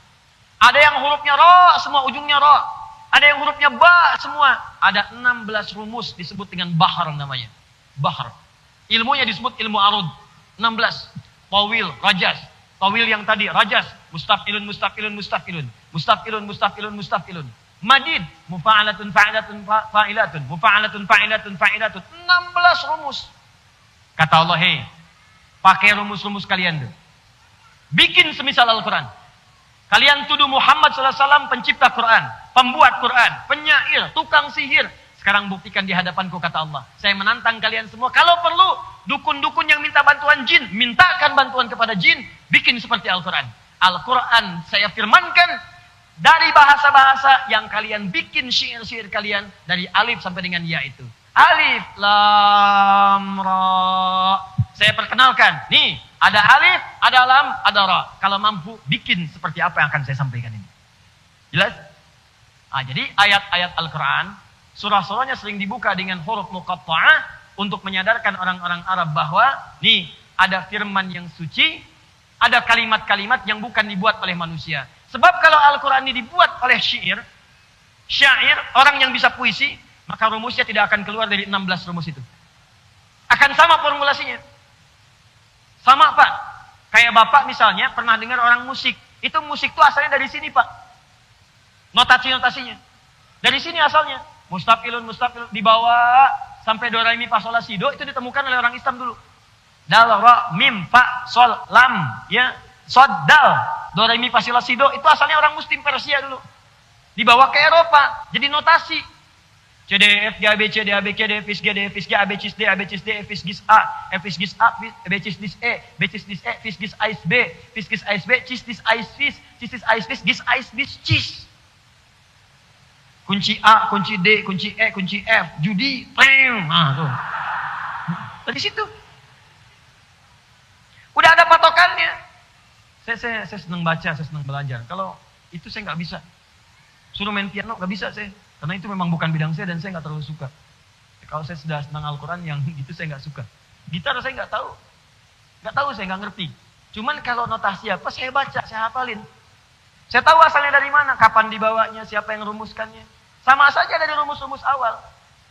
Ada yang hurufnya ra, semua ujungnya ra. Ada yang hurufnya ba, semua. Ada 16 rumus disebut dengan bahar namanya. Bahar. Ilmunya disebut ilmu arud. 16. Tawil, rajas. Tawil yang tadi, rajas. Mustafilun. Madid, mufa'alatun fa'ilatun fa'ilatun. Mufa'alatun fa'ilatun fa'ilatun. 16 rumus. Kata Allah, pakai rumus-rumus kalian tuh. Bikin semisal Al-Quran. Kalian tuduh Muhammad SAW pencipta Quran, pembuat Quran, penyair, tukang sihir. Sekarang buktikan di hadapanku, kata Allah. Saya menantang kalian semua. Kalau perlu, dukun-dukun yang minta bantuan jin, mintakan bantuan kepada jin, bikin seperti Al-Quran. Al-Quran saya firmankan dari bahasa-bahasa yang kalian bikin syair-syair kalian dari alif sampai dengan ya itu. Alif, lam, ra. Saya perkenalkan. Nih, ada alif, ada lam, ada ra. Kalau mampu, bikin seperti apa yang akan saya sampaikan ini. Jelas? Jadi ayat-ayat Al-Quran, surah-surahnya sering dibuka dengan huruf muqatta'ah untuk menyadarkan orang-orang Arab bahwa nih, ada firman yang suci, ada kalimat-kalimat yang bukan dibuat oleh manusia. Sebab kalau Al-Quran ini dibuat oleh syair, orang yang bisa puisi, maka rumusnya tidak akan keluar dari 16 rumus itu. Akan sama formulasinya. Sama Pak. Kayak Bapak misalnya pernah dengar orang musik. Itu musik itu asalnya dari sini Pak. Notasi-notasinya. Dari sini asalnya. Mustafilun. Dibawa sampai do, re, mi, fa, sol, la, si, do. Itu ditemukan oleh orang Islam dulu. Dal, ra, mim, fa, sol, lam. Ya. Sod, dal. Do, re, mi, fa, sol, la, si, do. Itu asalnya orang Muslim Persia dulu. Dibawa ke Eropa. Jadi notasi. C, D, F, G, A, B, C, D, A, B, K, D, F, G, D, F, G, A, B, C, D, A, B, C, D, F, G, A, F, G, A, B, C, D, E, B, C, D, E, F, G, A, B, F, G, A, B, C, D, A, F, G, A, B, C. Kunci A, kunci D, kunci E, kunci F, judi, tuh. Dari situ. Udah ada patokannya. Saya senang baca, saya senang belajar. Kalau itu saya nggak bisa. Suruh main piano nggak bisa saya. Karena itu memang bukan bidang saya dan saya nggak terlalu suka. Kalau saya sudah senang Al-Quran yang gitu saya nggak suka. Gitar saya nggak tahu. Nggak tahu, saya nggak ngerti. Cuman kalau notasi apa saya baca, saya hafalin. Saya tahu asalnya dari mana, kapan dibawanya, siapa yang rumuskannya. Sama saja dari rumus-rumus awal.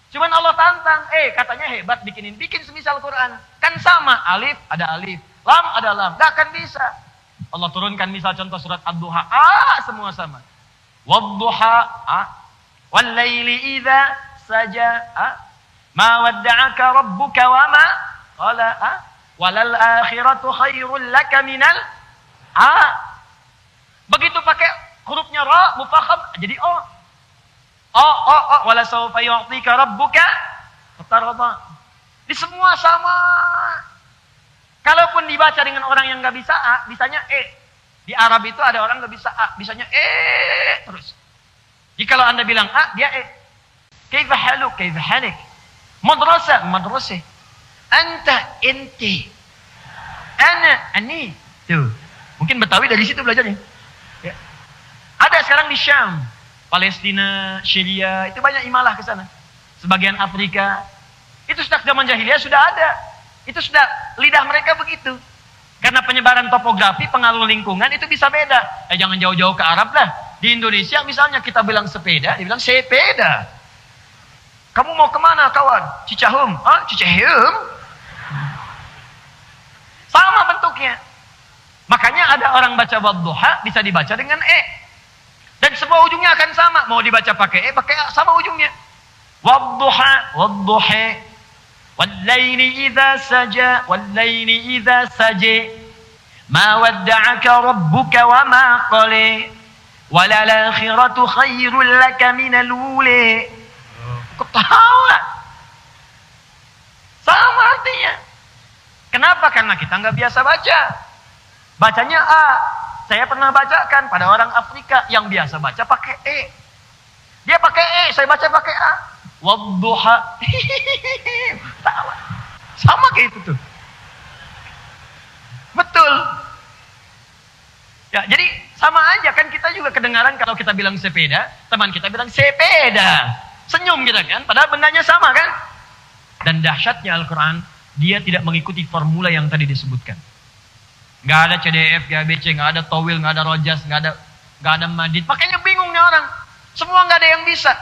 Cuman Allah tantang, katanya hebat bikin semisal Quran. Kan sama, alif, lam ada lam. Gak akan bisa. Allah turunkan misal contoh surat Ad-Duha, semua sama. Wad-duha, wal laili idza saja, ma wadda'aka rabbuka wa ma qala, walal akhiratu khairul laka minal begitu pakai hurufnya ra mufakham jadi wala sawfa yu'tika rabbuka fatarda. Di semua sama. Kalaupun dibaca dengan orang yang enggak bisa bisanya Di Arab itu ada orang enggak bisa bisanya terus. Jadi kalau Anda bilang dia kaifa haluk, kaifa halik. Madrasah, madrasah. Anta, inti. Ana, ani. Tuh. Mungkin Betawi dari situ belajarnya. Ya. Ada sekarang di Syam, Palestina, Syria, itu banyak imalah ke sana. Sebagian Afrika. Itu sejak zaman jahiliyah sudah ada. Itu sudah lidah mereka begitu. Karena penyebaran topografi, pengaruh lingkungan itu bisa beda. Jangan jauh-jauh ke Arab lah. Di Indonesia misalnya kita bilang sepeda, dia bilang sepeda. Kamu mau kemana kawan? Cicahum? Cicahum? Sama bentuknya. Makanya ada orang baca wadduha bisa dibaca dengan dan semua ujungnya akan sama. Mau dibaca pakai pakai sama ujungnya. Wadduha, wadduha. Wal-laili idza saja, wal-laili idza saja. Ma wadda'aka rabbuka wa ma qala. Walal akhiratu khairul laka minal ula. Ketawa. Sama artinya. Kenapa? Karena kita nggak biasa baca. Bacanya Saya pernah bacakan pada orang Afrika yang biasa baca pakai Dia pakai saya baca pakai Wadduha. Sama kayak itu tuh. Betul. Ya, jadi sama aja kan kita juga kedengaran kalau kita bilang sepeda, teman kita bilang sepeda. Senyum kita kan, padahal bendanya sama kan? Dan dahsyatnya Al-Quran, dia tidak mengikuti formula yang tadi disebutkan. Nggak ada CDF, nggak ABC, nggak ada towil, nggak ada rojas, nggak ada madid. Makanya bingung nih orang. Semua nggak ada yang bisa.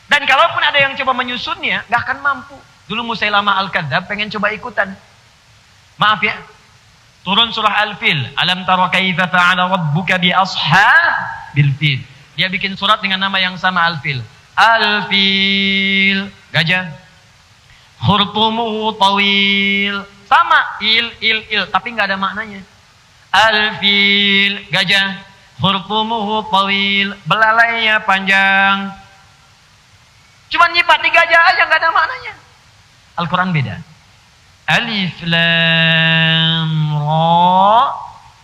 Dan kalaupun ada yang coba menyusunnya, nggak akan mampu. Dulu Musailamah Al-Kadzdzab pengen coba ikutan. Maaf ya. Turun surah Al-Fil. Alam tara kaifa fa'ala rabbuka bi ashabil fil. Dia bikin surat dengan nama yang sama Al-Fil. Al-Fil, gajah. Khurtumuhu tawil. Sama, il, tapi nggak ada maknanya. Al-Fil, gajah. Khurtumuhu tawil. Belalainya panjang. Cuman nyipati gajah aja nggak ada maknanya. Al-Quran beda. Alif Lam Ra.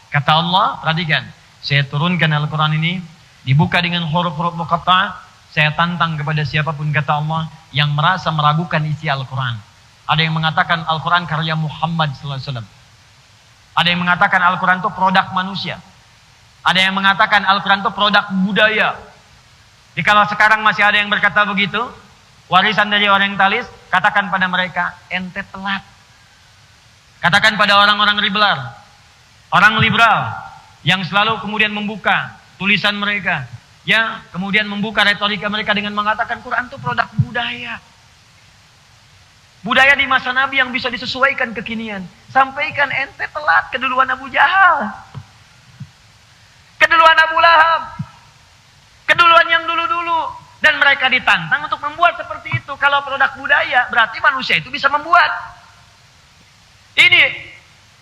Kata Allah, perhatikan. Saya turunkan Al-Quran ini dibuka dengan huruf-huruf muqatta'ah. Saya tantang kepada siapapun kata Allah yang merasa meragukan isi Al-Quran. Ada yang mengatakan Al-Quran karya Muhammad SAW. Ada yang mengatakan Al-Quran itu produk manusia. Ada yang mengatakan Al-Quran itu produk budaya. Jadi kalau sekarang masih ada yang berkata begitu, warisan dari orientalis, katakan pada mereka, ente telat. Katakan pada orang-orang liberal, orang liberal yang selalu kemudian membuka tulisan mereka, ya, kemudian membuka retorika mereka dengan mengatakan Quran itu produk budaya. Budaya di masa Nabi yang bisa disesuaikan kekinian. Sampaikan ente telat keduluan Abu Jahal. Keduluan Abu Lahab. Keduluan yang dulu-dulu. Dan mereka ditantang untuk membuat seperti itu. Kalau produk budaya, berarti manusia itu bisa membuat. Ini,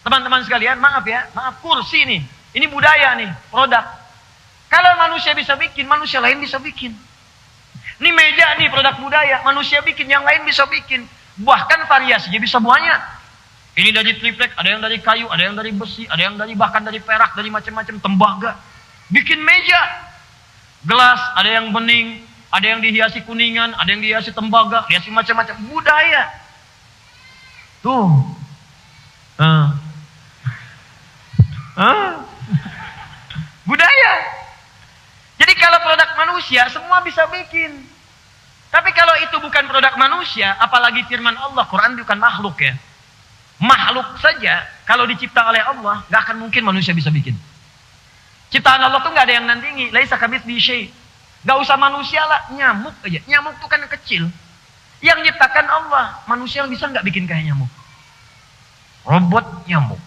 teman-teman sekalian, maaf ya. Maaf, kursi nih. Ini budaya nih, produk. Kalau manusia bisa bikin, manusia lain bisa bikin. Ini meja nih, produk budaya. Manusia bikin, yang lain bisa bikin. Bahkan variasinya bisa banyak. Ini dari triplek, ada yang dari kayu, ada yang dari besi, ada yang dari bahkan dari perak, dari macam-macam tembaga. Bikin meja. Gelas, ada yang bening, ada yang dihiasi kuningan, ada yang dihiasi tembaga, dihiasi macam-macam budaya. Tuh. manusia, semua bisa bikin. Tapi kalau itu bukan produk manusia, apalagi firman Allah, Quran bukan makhluk ya. Makhluk saja, kalau dicipta oleh Allah, gak akan mungkin manusia bisa bikin. Ciptaan Allah tuh gak ada yang nandingi. Laisa kamitslihi syai'. Gak usah manusia lah, nyamuk aja. Nyamuk tuh kan kecil. Yang nyiptakan Allah, manusia bisa gak bikin kayak nyamuk? Robot nyamuk.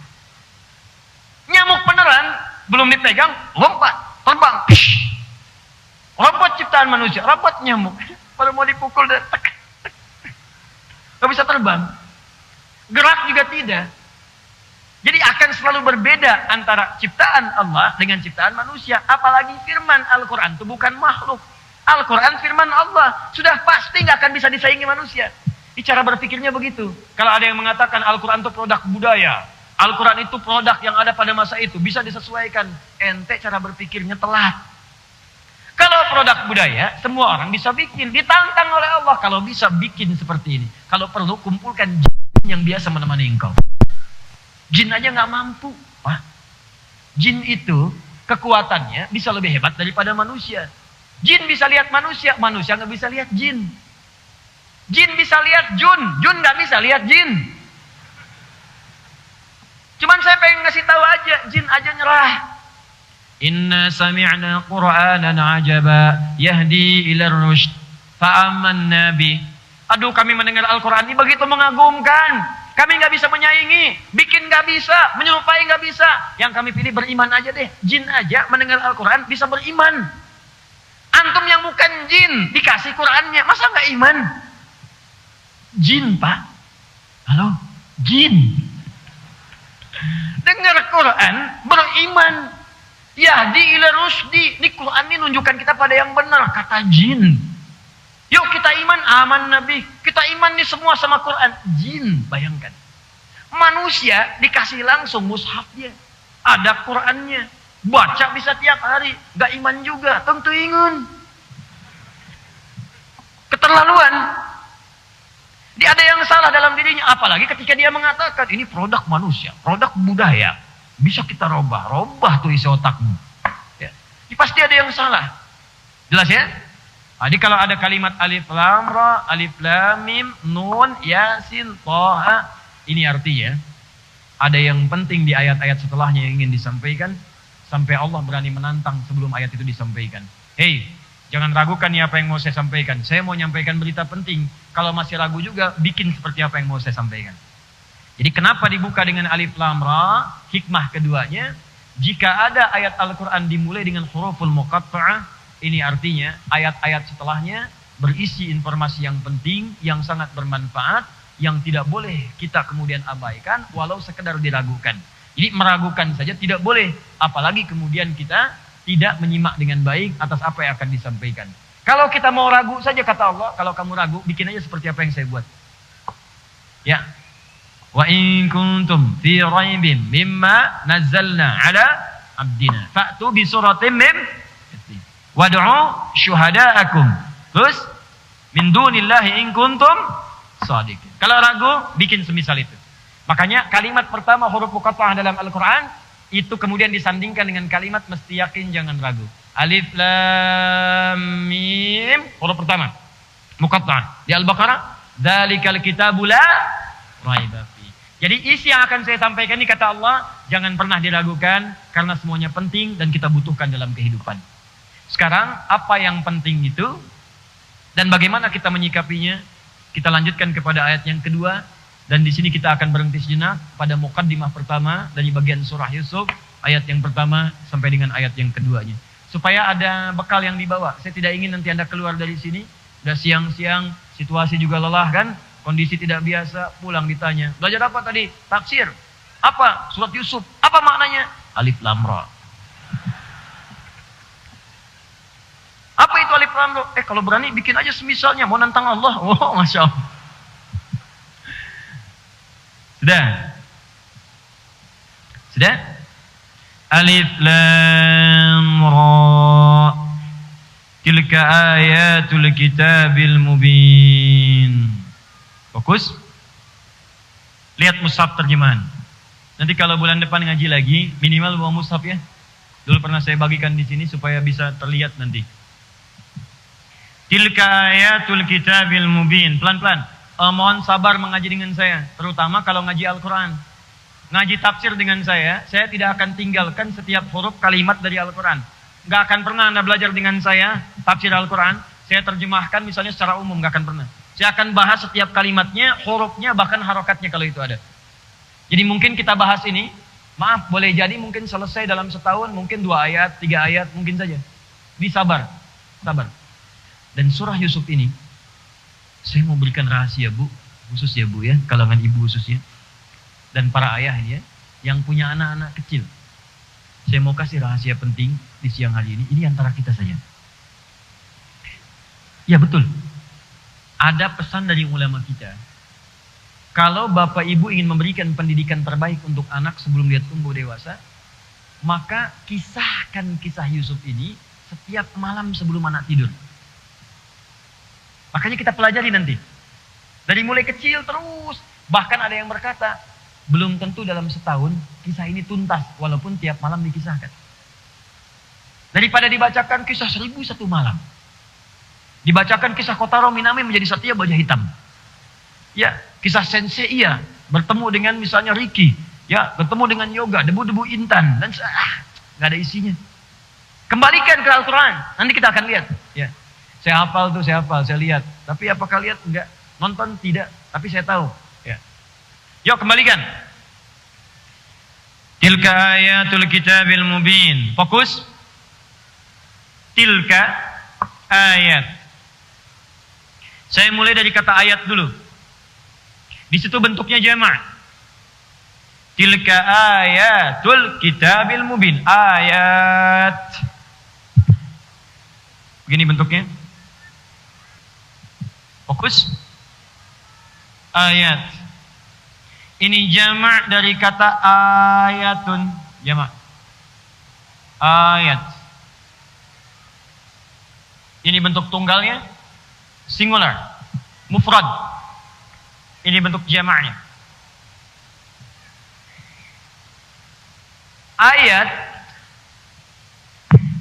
Nyamuk beneran, belum dipegang, lompat, terbang. Pish. Robot ciptaan manusia, robot nyamuk. Kalau mau dipukul, gak bisa terbang. Gerak juga tidak. Jadi akan selalu berbeda antara ciptaan Allah dengan ciptaan manusia. Apalagi firman Al-Quran itu bukan makhluk. Al-Quran firman Allah. Sudah pasti gak akan bisa disaingi manusia. Di cara berpikirnya begitu. Kalau ada yang mengatakan Al-Quran itu produk budaya. Al-Quran itu produk yang ada pada masa itu. Bisa disesuaikan. Ente cara berpikirnya telat. Kalau produk budaya, semua orang bisa bikin. Ditantang oleh Allah. Kalau bisa bikin seperti ini. Kalau perlu kumpulkan jin yang biasa menemani engkau. Jin aja gak mampu. Wah. Jin itu kekuatannya bisa lebih hebat daripada manusia. Jin bisa lihat manusia. Manusia gak bisa lihat jin. Jin bisa lihat jun. Jun gak bisa lihat jin. Cuman saya pengen ngasih tahu aja. Jin aja nyerah. Inna sami'na Qur'anan ajaba yahdi ila rushd fa'amanna bi. Aduh, kami mendengar Al-Quran ini begitu mengagumkan. Kami gak bisa menyaingi, bikin gak bisa, menyerupai gak bisa. Yang kami pilih beriman aja deh. Jin aja mendengar Al-Quran bisa beriman. Antum yang bukan jin dikasih Qurannya, masa gak iman? Jin, Pak. Halo, jin. Dengar Quran, beriman. Yahdi ila rusdi. Ini Quran ini nunjukkan kita pada yang benar, kata jin. Yuk kita iman, aman Nabi. Kita iman nih semua sama Quran. Jin, bayangkan. Manusia dikasih langsung mushafnya. Ada Qurannya. Baca bisa tiap hari. Gak iman juga, tentu ingun. Keterlaluan. Dia ada yang salah dalam dirinya. Apalagi ketika dia mengatakan, ini produk manusia, produk budaya. Bisa kita robah. Robah tuh isi otakmu. Ya. Ini pasti ada yang salah. Jelas ya? Jadi kalau ada kalimat alif lam ra, alif lam mim, nun, yasin, toha, ini artinya ada yang penting di ayat-ayat setelahnya yang ingin disampaikan sampai Allah berani menantang sebelum ayat itu disampaikan. Hei, jangan ragukan nih apa yang mau saya sampaikan. Saya mau nyampaikan berita penting. Kalau masih ragu juga, bikin seperti apa yang mau saya sampaikan. Jadi kenapa dibuka dengan alif lam ra? Hikmah keduanya, jika ada ayat Al-Quran dimulai dengan huruful muqatta'ah, ini artinya ayat-ayat setelahnya berisi informasi yang penting, yang sangat bermanfaat, yang tidak boleh kita kemudian abaikan walau sekedar diragukan. Jadi meragukan saja tidak boleh, apalagi kemudian kita tidak menyimak dengan baik atas apa yang akan disampaikan. Kalau kita mau ragu saja, kata Allah, kalau kamu ragu, bikin aja seperti apa yang saya buat. Ya. Wa in kuntum fi raibin mimma nazzalna ala abdina fa'tu bi suratin min wad'u syuhada'akum. Terus min dunillahi in kuntum shadiqin. Kalau ragu, bikin semisal itu. Makanya kalimat pertama huruf muqatta'ah dalam Al-Quran itu kemudian disandingkan dengan kalimat mesti yakin jangan ragu. Alif lam mim, huruf pertama muqatta'ah. Di Al-Baqarah, dzalikal kitabu la raiba fi. Jadi isi yang akan saya sampaikan ini kata Allah, jangan pernah diragukan karena semuanya penting dan kita butuhkan dalam kehidupan. Sekarang apa yang penting itu dan bagaimana kita menyikapinya? Kita lanjutkan kepada ayat yang kedua dan di sini kita akan berhenti sejenak pada muqaddimah pertama dari bagian surah Yusuf ayat yang pertama sampai dengan ayat yang keduanya. Supaya ada bekal yang dibawa. Saya tidak ingin nanti Anda keluar dari sini udah siang-siang, situasi juga lelah kan? Kondisi tidak biasa, pulang ditanya, "Belajar apa tadi?" "Tafsir." "Apa?" "Surat Yusuf." "Apa maknanya?" "Alif lam ra." Apa itu alif lam ra? Kalau berani bikin aja semisalnya, mau nantang Allah. Oh, Masya Allah. Sudah? Sudah? Alif lam ra. Tilka ayatul kitabil mubin. Fokus. Lihat mushaf terjemahan. Nanti kalau bulan depan ngaji lagi, minimal bawa mushaf ya. Dulu pernah saya bagikan di sini supaya bisa terlihat nanti. Tilka ayatul kitabil mubin. Pelan-pelan. Mohon sabar mengaji dengan saya, terutama kalau ngaji Al-Quran. Ngaji tafsir dengan saya tidak akan tinggalkan setiap huruf kalimat dari Al-Quran. Gak akan pernah Anda belajar dengan saya tafsir Al-Quran, saya terjemahkan misalnya secara umum, gak akan pernah. Saya akan bahas setiap kalimatnya, hurufnya, bahkan harokatnya kalau itu ada. Jadi mungkin kita bahas ini, maaf boleh jadi mungkin selesai dalam setahun, mungkin 2 ayat, 3 ayat, mungkin saja. Sabar. Dan surah Yusuf ini, saya mau berikan rahasia Bu, khusus ya Bu ya, kalangan ibu khususnya. Dan para ayah ini ya, yang punya anak-anak kecil. Saya mau kasih rahasia penting di siang hari ini antara kita saja. Ya betul, ada pesan dari ulama kita. Kalau bapak ibu ingin memberikan pendidikan terbaik untuk anak sebelum dia tumbuh dewasa, maka kisahkan kisah Yusuf ini setiap malam sebelum anak tidur. Makanya kita pelajari nanti. Dari mulai kecil terus. Bahkan ada yang berkata, belum tentu dalam setahun kisah ini tuntas. Walaupun tiap malam dikisahkan. Daripada dibacakan kisah 1001 malam. Dibacakan kisah Kotaro Minami menjadi Satya Baja Hitam. Ya, kisah Sensei Iya bertemu dengan misalnya Ricky. Ya, bertemu dengan Yoga, debu-debu intan. Dan gak ada isinya. Kembalikan ke Al-Quran. Nanti kita akan lihat. Ya. Saya hafal, saya lihat. Tapi apakah lihat? Enggak. Nonton? Tidak. Tapi saya tahu. Ya. Yuk kembalikan. Tilka ayatul kitabil mubin. Fokus. Tilka ayat. Saya mulai dari kata ayat dulu. Di situ bentuknya jamak. Tilka ayatul kitabil mubin. Ayat. Begini bentuknya. Fokus. Ayat. Ini jamak dari kata ayatun. Jamak. Ayat. Ini bentuk tunggalnya. Singular. Mufrad. Ini bentuk jamaknya. Ayat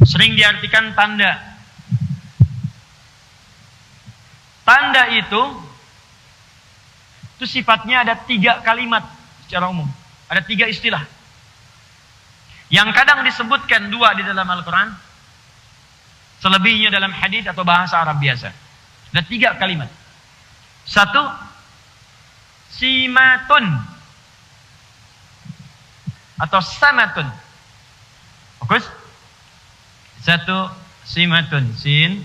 sering diartikan tanda. Tanda itu sifatnya ada 3 kalimat secara umum. Ada 3 istilah. Yang kadang disebutkan 2 di dalam Al-Quran. Selebihnya dalam hadis atau bahasa Arab biasa. Ada 3 kalimat. 1, simatun. Atau samatun. Fokus. 1, simatun. Sin,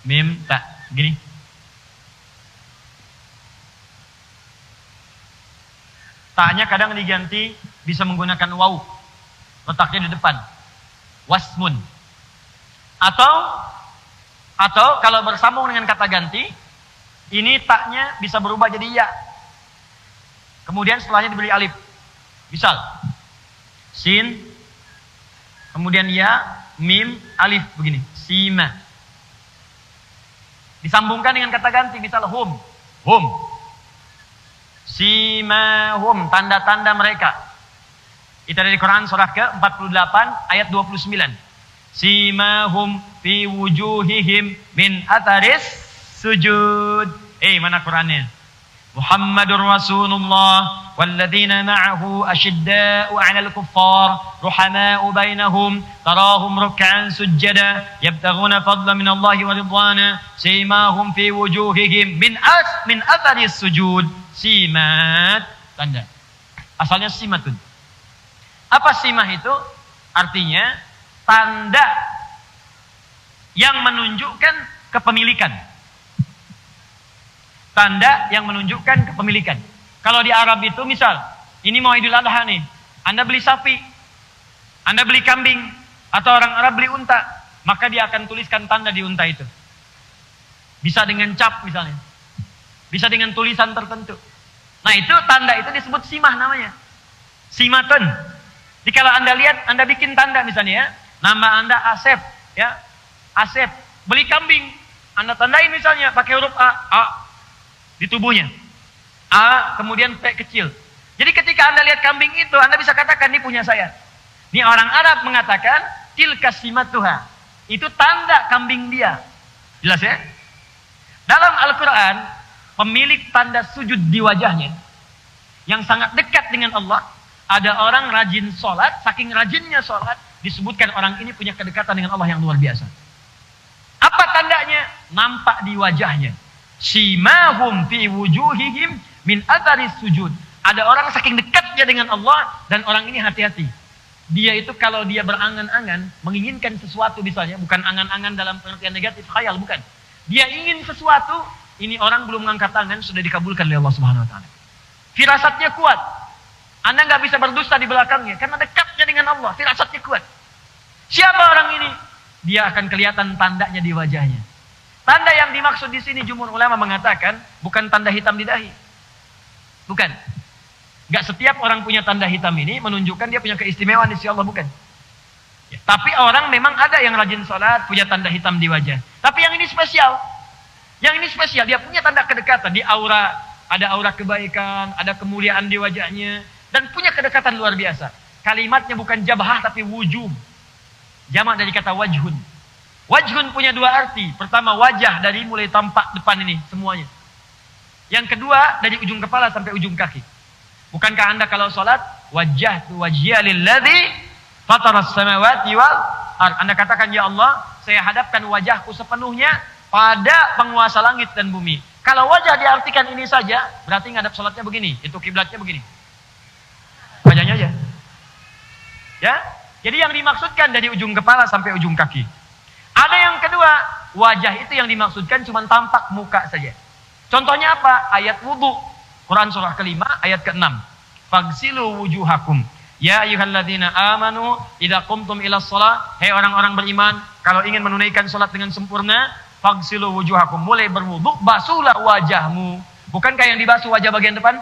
mim, ta. Gini. Ta'nya kadang diganti bisa menggunakan waw. Letaknya di depan. Wasmun. Atau kalau bersambung dengan kata ganti, ini ta'nya bisa berubah jadi ya. Kemudian setelahnya diberi alif. Misal, sin, kemudian ya, mim, alif, begini. Sima. Disambungkan dengan kata ganti, misal hum. Hum. Simahum, tanda-tanda mereka. Itu ada di Quran surah ke-48 ayat 29. Simahum fi wujuhihim min atharis sujud. Mana Qurannya? Muhammadur Rasulullah walladzina ma'ahu asyidda'u 'alal kuffar ruhama'u bainahum tarahum ruk'an sujjada yabtaghuna fadlan min Allah wa ridwana simahum fi wujuhihim min atharis sujud. Simat, tanda. Asalnya simatun. Apa simah itu? Artinya tanda yang menunjukkan kepemilikan. Tanda yang menunjukkan kepemilikan. Kalau di Arab itu misal, ini mau Idul Adha nih. Anda beli sapi, Anda beli kambing, atau orang Arab beli unta, maka dia akan tuliskan tanda di unta itu. Bisa dengan cap misalnya. Bisa dengan tulisan tertentu. Nah itu tanda itu disebut simah namanya. Simatun. Jadi kalau Anda lihat, Anda bikin tanda misalnya ya. Nama Anda Asep. Ya. Asep. Beli kambing. Anda tandain misalnya pakai huruf A. Di tubuhnya. A kemudian P kecil. Jadi ketika Anda lihat kambing itu, Anda bisa katakan ini punya saya. Ini orang Arab mengatakan tilka simatuha. Itu tanda kambing dia. Jelas ya? Dalam Al-Quran, pemilik tanda sujud di wajahnya, yang sangat dekat dengan Allah, ada orang rajin sholat, saking rajinnya sholat, disebutkan orang ini punya kedekatan dengan Allah yang luar biasa. Apa tandanya? Nampak di wajahnya. Simahum fi wujuhihim min atharis sujud. Ada orang saking dekatnya dengan Allah, dan orang ini hati-hati. Dia itu kalau dia berangan-angan, menginginkan sesuatu misalnya, bukan angan-angan dalam pengertian negatif, khayal, bukan. Dia ingin sesuatu, ini orang belum mengangkat tangan, sudah dikabulkan oleh Allah Subhanahu Wa Taala. Firasatnya kuat. Anda nggak bisa berdusta di belakangnya, karena dekatnya dengan Allah, firasatnya kuat. Siapa orang ini? Dia akan kelihatan tandanya di wajahnya. Tanda yang dimaksud di sini jumhur ulama mengatakan, bukan tanda hitam di dahi. Bukan. Gak setiap orang punya tanda hitam ini menunjukkan dia punya keistimewaan di sisi Allah, bukan. Ya, tapi orang memang ada yang rajin sholat, punya tanda hitam di wajah. Tapi yang ini spesial. Yang ini spesial, dia punya tanda kedekatan di aura. Ada aura kebaikan, ada kemuliaan di wajahnya. Dan punya kedekatan luar biasa. Kalimatnya bukan jabhah tapi wujuh. Jamak dari kata wajhun. Wajhun punya dua arti. Pertama, wajah dari mulai tampak depan ini semuanya. Yang kedua, dari ujung kepala sampai ujung kaki. Bukankah Anda kalau sholat, wajjahtu wajhiya lilladzi fataras samawati wal ardh. Anda katakan, ya Allah, saya hadapkan wajahku sepenuhnya pada penguasa langit dan bumi. Kalau wajah diartikan ini saja, berarti ngadap sholatnya begini. Itu kiblatnya begini. Wajahnya aja. Ya? Jadi yang dimaksudkan dari ujung kepala sampai ujung kaki. Ada yang kedua, wajah itu yang dimaksudkan cuma tampak muka saja. Contohnya apa? Ayat wudu. Quran surah kelima ayat ke-6. Fagsilu wujuhakum. Ya ayyuhalladzina amanu idza qumtum ilas shalah. Hei orang-orang beriman, kalau ingin menunaikan salat dengan sempurna, fagsilu wujuhakum. Mulai berwudu, basuhlah wajahmu. Bukankah yang dibasuh wajah bagian depan?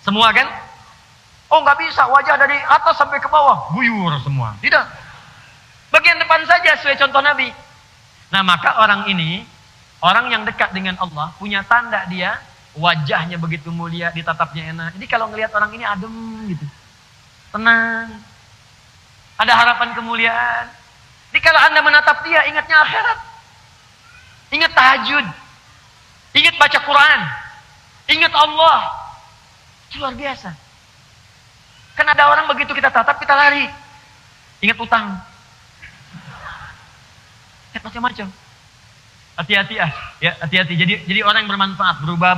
Semua kan? Oh, nggak bisa wajah dari atas sampai ke bawah, buyur semua. Tidak. Bagian depan saja sesuai contoh Nabi. Nah, maka orang ini, orang yang dekat dengan Allah, punya tanda dia, wajahnya begitu mulia, ditatapnya enak. Jadi kalau ngelihat orang ini adem gitu. Tenang. Ada harapan kemuliaan. Jadi kalau Anda menatap dia, ingatnya akhirat. Ingat tahajud. Ingat baca Quran. Ingat Allah. Itu luar biasa. Kan ada orang begitu kita tatap, kita lari. Ingat utang. Ingat macam-macam. Hati-hati ya, hati-hati. Jadi orang yang bermanfaat, berubah.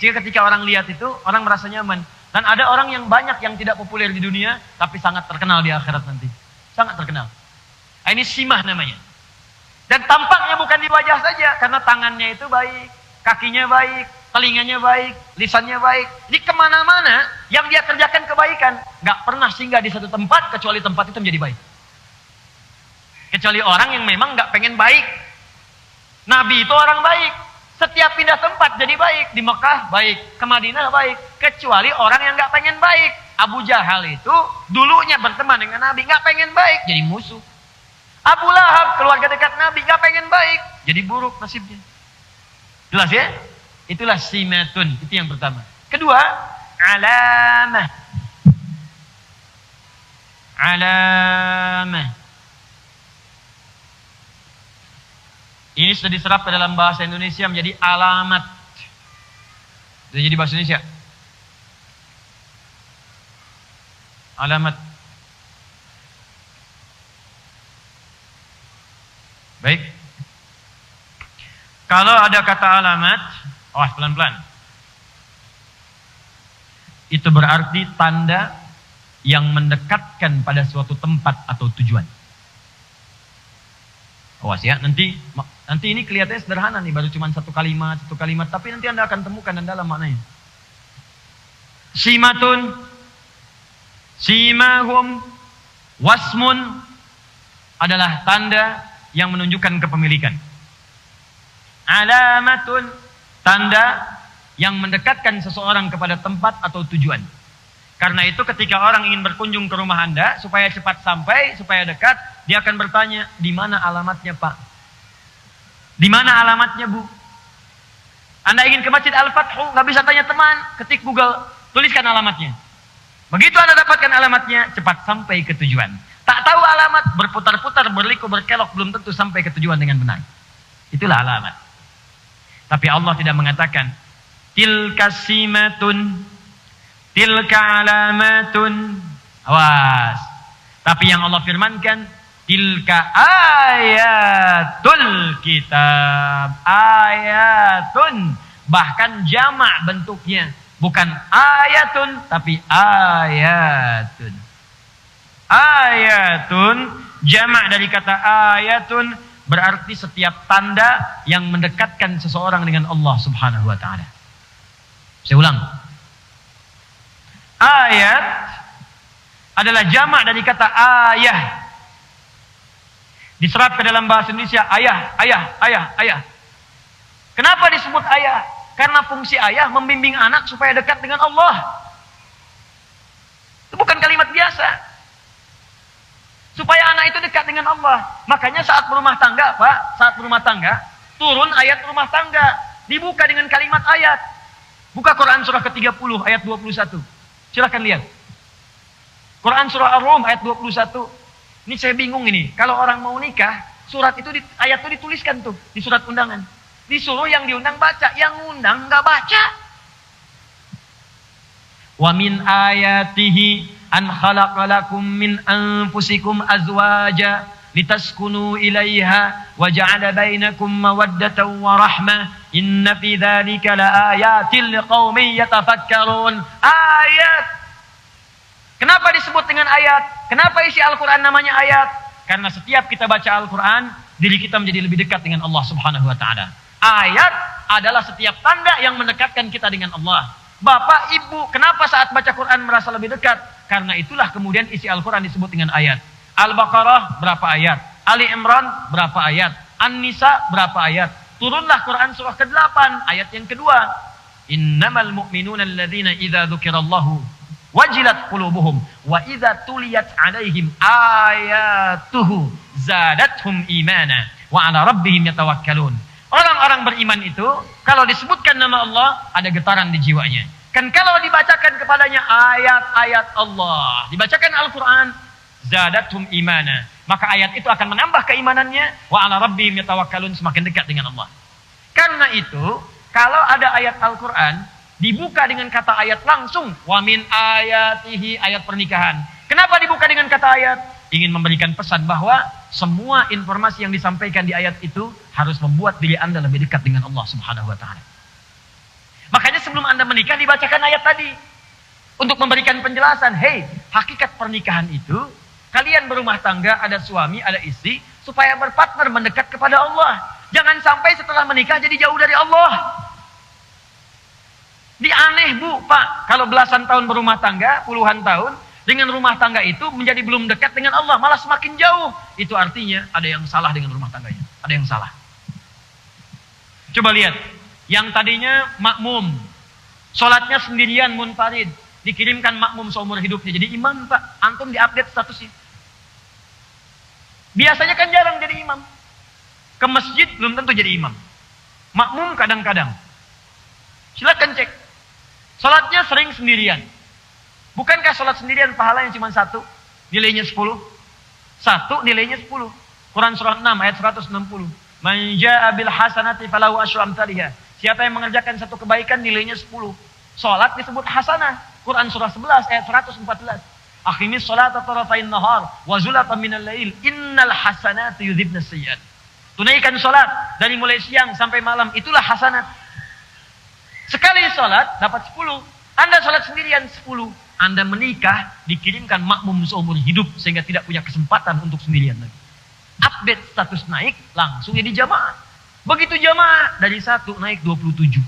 Sehingga ketika orang lihat itu, orang merasa nyaman. Dan ada orang yang banyak yang tidak populer di dunia, tapi sangat terkenal di akhirat nanti. Sangat terkenal. Nah, ini simah namanya. Dan tampaknya bukan di wajah saja, karena tangannya itu baik, kakinya baik, telinganya baik, lisannya baik. Jadi kemana-mana yang dia kerjakan kebaikan, nggak pernah singgah di satu tempat kecuali tempat itu menjadi baik. Kecuali orang yang memang nggak pengen baik. Nabi itu orang baik. Setiap pindah tempat jadi baik. Di Mekah baik, ke Madinah baik. Kecuali orang yang nggak pengen baik. Abu Jahal itu dulunya berteman dengan Nabi, nggak pengen baik, jadi musuh. Abu Lahab, keluarga dekat Nabi, nggak pengen baik, jadi buruk nasibnya. Jelas ya? Itulah simatun. Itu yang pertama. Kedua, alamah. Alamah. Ini sudah diserap ke dalam bahasa Indonesia menjadi alamat. Sudah jadi bahasa Indonesia. Alamat. Baik. Kalau ada kata alamat, pelan-pelan. Itu berarti tanda yang mendekatkan pada suatu tempat atau tujuan. Awas ya, nanti ini kelihatannya sederhana nih, baru cuma satu kalimat, tapi nanti Anda akan temukan dan dalam maknanya. Simatun, simahum, wasmun adalah tanda yang menunjukkan kepemilikan. Alamatun, tanda yang mendekatkan seseorang kepada tempat atau tujuan. Karena itu ketika orang ingin berkunjung ke rumah Anda, supaya cepat sampai, supaya dekat, dia akan bertanya, di mana alamatnya Pak? Di mana alamatnya Bu? Anda ingin ke Masjid Al-Fathu, nggak bisa tanya teman, ketik Google, tuliskan alamatnya. Begitu Anda dapatkan alamatnya, cepat sampai ke tujuan. Tak tahu alamat, berputar-putar, berliku, berkelok, belum tentu sampai ke tujuan dengan benar. Itulah alamat. Tapi Allah tidak mengatakan tilka simatun, tilka alamatun. Awas. Tapi yang Allah firmankan tilka ayatul kitab. Ayatun. Bahkan jamak bentuknya. Bukan ayatun, tapi ayatun. Ayatun, jamak dari kata ayatun, berarti setiap tanda yang mendekatkan seseorang dengan Allah Subhanahu wa ta'ala. Saya ulang. Ayat adalah jamak dari kata ayah. Diserap ke dalam bahasa Indonesia ayah, ayah, ayah, ayah. Kenapa disebut ayah? Karena fungsi ayah membimbing anak supaya dekat dengan Allah. Itu bukan kalimat biasa. Supaya anak itu dekat dengan Allah. Makanya saat berumah tangga, Pak, saat berumah tangga, turun ayat rumah tangga. Dibuka dengan kalimat ayat. Buka Quran surah ke-30 ayat 21. Silakan lihat. Quran surah Ar-Rum ayat 21. Ini saya bingung ini. Kalau orang mau nikah, surat itu ayat itu dituliskan tuh di surat undangan. Disuruh yang diundang baca, yang undang nggak baca. Wa min ayatihi an khalaqalakum min anfusikum azwaja litaskunu ilaiha wa ja'ala bainakum mawaddatan wa rahmah inna fi dzalika laayatil liqaumin yatafakkarun. Ayat. Kenapa disebut dengan ayat? Kenapa isi Al-Qur'an namanya ayat? Karena setiap kita baca Al-Qur'an, diri kita menjadi lebih dekat dengan Allah Subhanahu wa taala. Ayat adalah setiap tanda yang mendekatkan kita dengan Allah. Bapak, ibu, kenapa saat baca Quran merasa lebih dekat? Karena itulah kemudian isi Al-Quran disebut dengan ayat. Al-Baqarah berapa ayat? Ali Imran berapa ayat? An-Nisa berapa ayat? Turunlah Quran surah ke-8 ayat yang kedua. Innamal mu'minuna alladzina idza dzukirallahu wajilat qulubuhum wa idza tuliyat alaihim ayatuhu zadatuhum imana wa ala rabbihim yatawakkalun. Orang-orang beriman itu, kalau disebutkan nama Allah, ada getaran di jiwanya. Kan kalau dibacakan kepadanya ayat-ayat Allah, dibacakan Al-Quran, zadathum imana. Maka ayat itu akan menambah keimanannya, wa ala rabbihim yatawakkalun, semakin dekat dengan Allah. Karena itu, kalau ada ayat Al-Quran, dibuka dengan kata ayat langsung, wa min ayatihi, ayat pernikahan. Kenapa dibuka dengan kata ayat? Ingin memberikan pesan bahwa semua informasi yang disampaikan di ayat itu harus membuat diri Anda lebih dekat dengan Allah Subhanahu wa taala. Makanya sebelum Anda menikah dibacakan ayat tadi untuk memberikan penjelasan, hey, hakikat pernikahan itu kalian berumah tangga, ada suami, ada istri, supaya berpartner mendekat kepada Allah. Jangan sampai setelah menikah jadi jauh dari Allah. Aneh, Bu, Pak, kalau belasan tahun berumah tangga, puluhan tahun, dengan rumah tangga itu menjadi belum dekat dengan Allah, malah semakin jauh. Itu artinya ada yang salah dengan rumah tangganya. Ada yang salah. Coba lihat. Yang tadinya makmum. Sholatnya sendirian munfarid. Dikirimkan makmum seumur hidupnya. Jadi imam, Pak. Antum diupdate statusnya. Biasanya kan jarang jadi imam. Ke masjid belum tentu jadi imam. Makmum kadang-kadang. Silakan cek. Sholatnya sering sendirian. Bukankah sholat sendirian pahalanya cuma 1? Nilainya 10? 1 nilainya 10. Quran surah 6 ayat 160. Man jaa'a bil hasanati falahu asyru amsalihha. Siapa yang mengerjakan satu kebaikan nilainya 10. Sholat disebut hasanah. Quran surah 11 ayat 114. Aqimis sholata tarafain nahar wa zulatan minal lail innal hasanati yudhibnas sayyi'at. Tunaikan sholat dari mulai siang sampai malam, itulah hasanat. Sekali sholat dapat 10. Anda sholat sendirian 10. Anda menikah, dikirimkan makmum seumur hidup sehingga tidak punya kesempatan untuk sendirian lagi. Update status naik, langsung jadi jamaah. Begitu jamaah, dari 1 naik 27.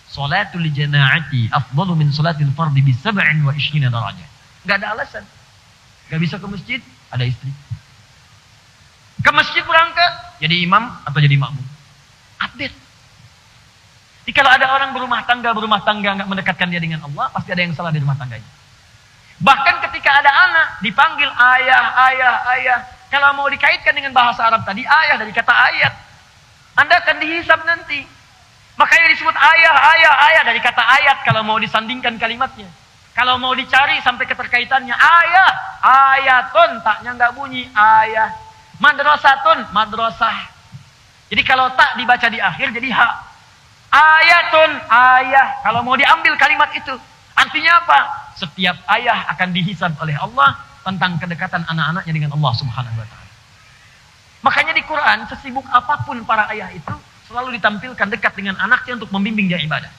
Sholatul jama'ati afdalu min sholatil fardi bi 27 darajah. Enggak ada alasan. Enggak bisa ke masjid, ada istri. Ke masjid berangkat, jadi imam atau jadi makmum. Update. Jadi kalau ada orang berumah tangga enggak mendekatkan dia dengan Allah, pasti ada yang salah di rumah tangganya. Bahkan ketika ada anak dipanggil ayah. Kalau mau dikaitkan dengan bahasa Arab tadi, ayah dari kata ayat. Anda akan dihisab nanti. Makanya disebut ayah dari kata ayat kalau mau disandingkan kalimatnya. Kalau mau dicari sampai keterkaitannya, ayatun, taknya enggak bunyi, ayah. Madrasatun, madrasah. Jadi kalau tak dibaca di akhir jadi ha. Ayatun, ayah. Kalau mau diambil kalimat itu. Artinya apa? Setiap ayah akan dihisab oleh Allah tentang kedekatan anak-anaknya dengan Allah Subhanahu wa taala. Makanya di Quran, sesibuk apapun para ayah itu selalu ditampilkan dekat dengan anaknya untuk membimbing dia ibadah.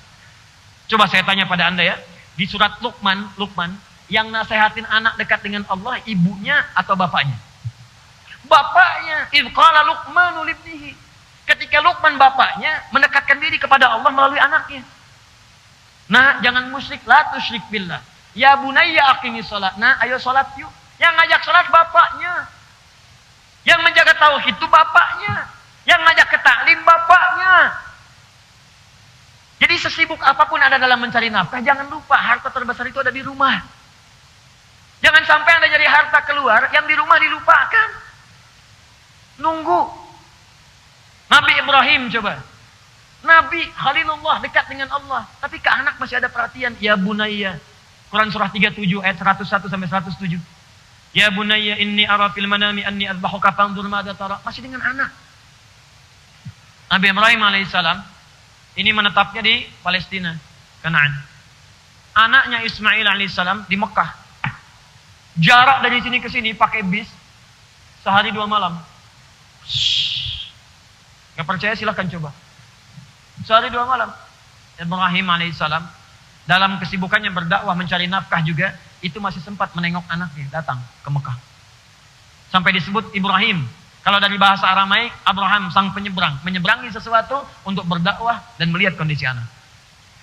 Coba saya tanya pada Anda ya, di surat Luqman, yang nasehatin anak dekat dengan Allah, ibunya atau bapaknya? Bapaknya. Idh qala Luqmanu libnihi. Ketika Luqman bapaknya mendekatkan diri kepada Allah melalui anaknya. Nah, jangan musyrik, la tusyrik billah. Ya bunayya aqimis shalah. Nah, ayo salat yuk. Yang ngajak salat bapaknya. Yang menjaga tauhid itu bapaknya. Yang ngajak ke taklim bapaknya. Jadi sesibuk apapun Anda dalam mencari nafkah, jangan lupa harta terbesar itu ada di rumah. Jangan sampai Anda jadi harta keluar, yang di rumah dilupakan. Nunggu. Nabi Ibrahim coba. Nabi Khalilullah dekat dengan Allah. Tapi ke anak masih ada perhatian. Ya bunayya. Quran surah 37 ayat 101 sampai 107. Ya bunayya inni ara fil manami anni adbahuka fanzur madza tara. Masih dengan anak. Nabi Ibrahim alaihissalam ini menetapnya di Palestina, Kanaan. Anaknya Ismail alaihissalam di Mekah. Jarak dari sini ke sini pakai bis sehari 2 malam. Gak percaya silahkan coba. Sehari 2 malam. Ibrahim alaihissalam dalam kesibukannya berdakwah mencari nafkah juga, itu masih sempat menengok anaknya datang ke Mekah. Sampai disebut Ibrahim. Kalau dari bahasa Aramaik, Abraham sang penyeberang, menyeberangi sesuatu untuk berdakwah dan melihat kondisi anak.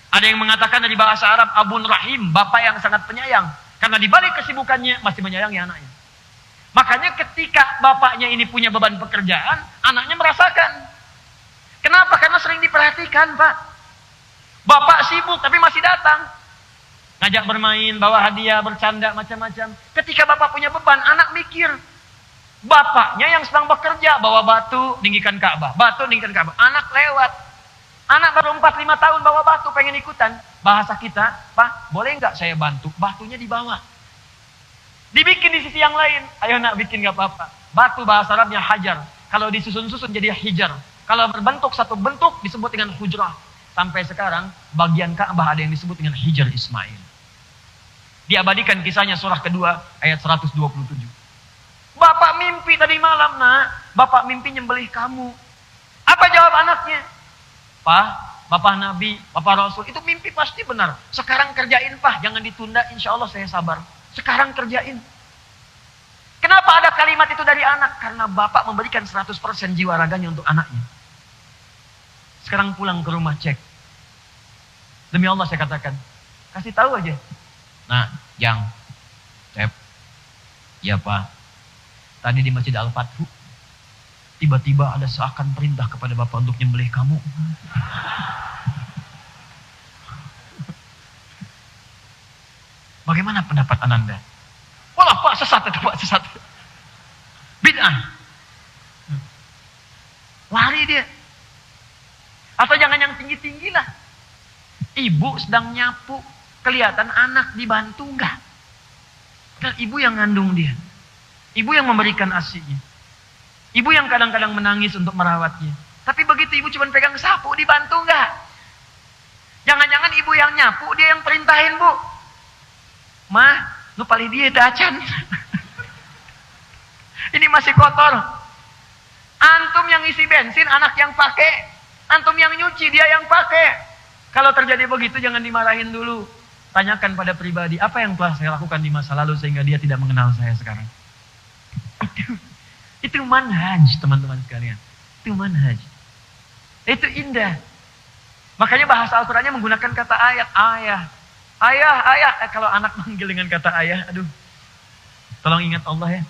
Ada yang mengatakan dari bahasa Arab, Abun Rahim, bapak yang sangat penyayang, karena di balik kesibukannya masih menyayangi anaknya. Makanya ketika bapaknya ini punya beban pekerjaan, anaknya merasakan. Kenapa? Karena sering diperhatikan, Pak. Bapak sibuk tapi masih datang. Ngajak bermain, bawa hadiah, bercanda, macam-macam. Ketika bapak punya beban, anak mikir. Bapaknya yang sedang bekerja, bawa batu, tinggikan Ka'bah. Batu, tinggikan Ka'bah. Anak lewat. Anak baru 4-5 tahun bawa batu, pengen ikutan. Bahasa kita, Pak, boleh nggak saya bantu? Batunya dibawa. Dibikin di sisi yang lain. Ayo nak, bikin nggak apa-apa. Batu bahasa Arabnya hajar. Kalau disusun-susun jadi hijar. Kalau berbentuk satu bentuk disebut dengan hujrah. Sampai sekarang bagian Ka'bah ada yang disebut dengan Hijar Ismail. Diabadikan kisahnya surah kedua ayat 127. Bapak mimpi tadi malam, nak. Bapak mimpi nyembelih kamu. Apa jawab anaknya? Pak, Bapak Nabi, Bapak Rasul, itu mimpi pasti benar. Sekarang kerjain, Pak. Jangan ditunda, insya Allah saya sabar. Sekarang kerjain. Kenapa ada kalimat itu dari anak? Karena Bapak memberikan 100% jiwa raganya untuk anaknya. Sekarang pulang ke rumah cek. Demi Allah saya katakan. Kasih tahu aja. Nah, yang. Cep. Ya Pak. Tadi di Masjid Al-Fathu. Tiba-tiba ada seakan perintah kepada Bapak untuk nyembelih kamu. Bagaimana pendapat Ananda? Walah Pak, sesat itu Pak, sesat. Bid'ah. Lari dia. Atau jangan yang tinggi-tinggi lah. Ibu sedang nyapu, kelihatan anak dibantu enggak? Dan ibu yang ngandung dia. Ibu yang memberikan ASI-nya. Ibu yang kadang-kadang menangis untuk merawatnya. Tapi begitu ibu cuma pegang sapu, dibantu enggak? Jangan-jangan ibu yang nyapu, dia yang perintahin, Bu. Mah, nu paling dia dacan. Ini masih kotor. Antum yang isi bensin, anak yang pakai. Antum yang nyuci, dia yang pakai. Kalau terjadi begitu jangan dimarahin dulu. Tanyakan pada pribadi, apa yang telah saya lakukan di masa lalu sehingga dia tidak mengenal saya sekarang. Itu manhaj, teman-teman sekalian. Itu manhaj. Itu indah. Makanya bahasa Al-Qur'annya menggunakan kata ayat, ayah. Ayah. Kalau anak manggil dengan kata ayah, aduh. Tolong ingat Allah ya.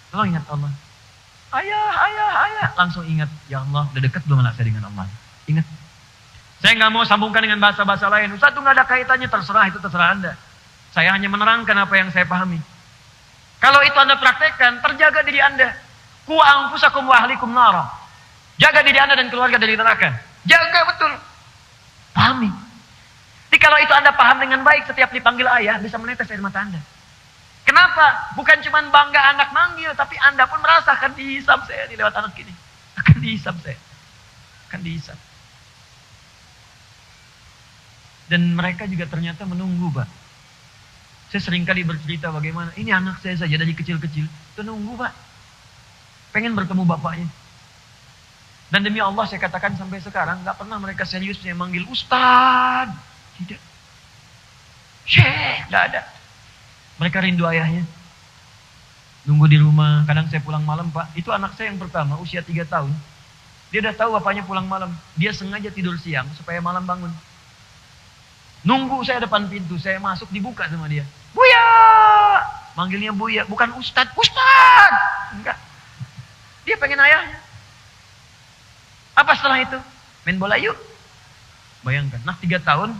Tolong ingat Allah. Ayah. Langsung ingat, ya Allah, udah dekat belum anak saya dengan Allah? Ingat. Saya nggak mau sambungkan dengan bahasa-bahasa lain. Ustaz itu nggak ada kaitannya, terserah, itu terserah Anda. Saya hanya menerangkan apa yang saya pahami. Kalau itu Anda praktekkan, terjaga diri Anda. Ku anfusakum wa ahlikum nara. Jaga diri Anda dan keluarga dari neraka. Jaga betul. Pahami. Jadi kalau itu Anda paham dengan baik, setiap dipanggil ayah, bisa menetes air mata Anda. Kenapa? Bukan cuma bangga anak manggil, tapi Anda pun merasakan dihisab saya di lewat anak ini. Akan dihisab saya. Akan dihisab. Dan mereka juga ternyata menunggu, Pak. Saya seringkali bercerita bagaimana, ini anak saya saja dari kecil-kecil, itu nunggu, Pak. Pengen bertemu bapaknya. Dan demi Allah saya katakan sampai sekarang, gak pernah mereka serius saya manggil Ustaz. Tidak. Syekh, gak ada. Mereka rindu ayahnya. Nunggu di rumah, kadang saya pulang malam, Pak. Itu anak saya yang pertama, usia 3 tahun. Dia udah tahu bapaknya pulang malam. Dia sengaja tidur siang supaya malam bangun. Nunggu saya depan pintu, saya masuk dibuka sama dia. Buya! Manggilnya Buya, bukan Ustadz. Ustadz! Enggak. Dia pengen ayahnya. Apa setelah itu? Main bola yuk. Bayangkan, anak 3 tahun,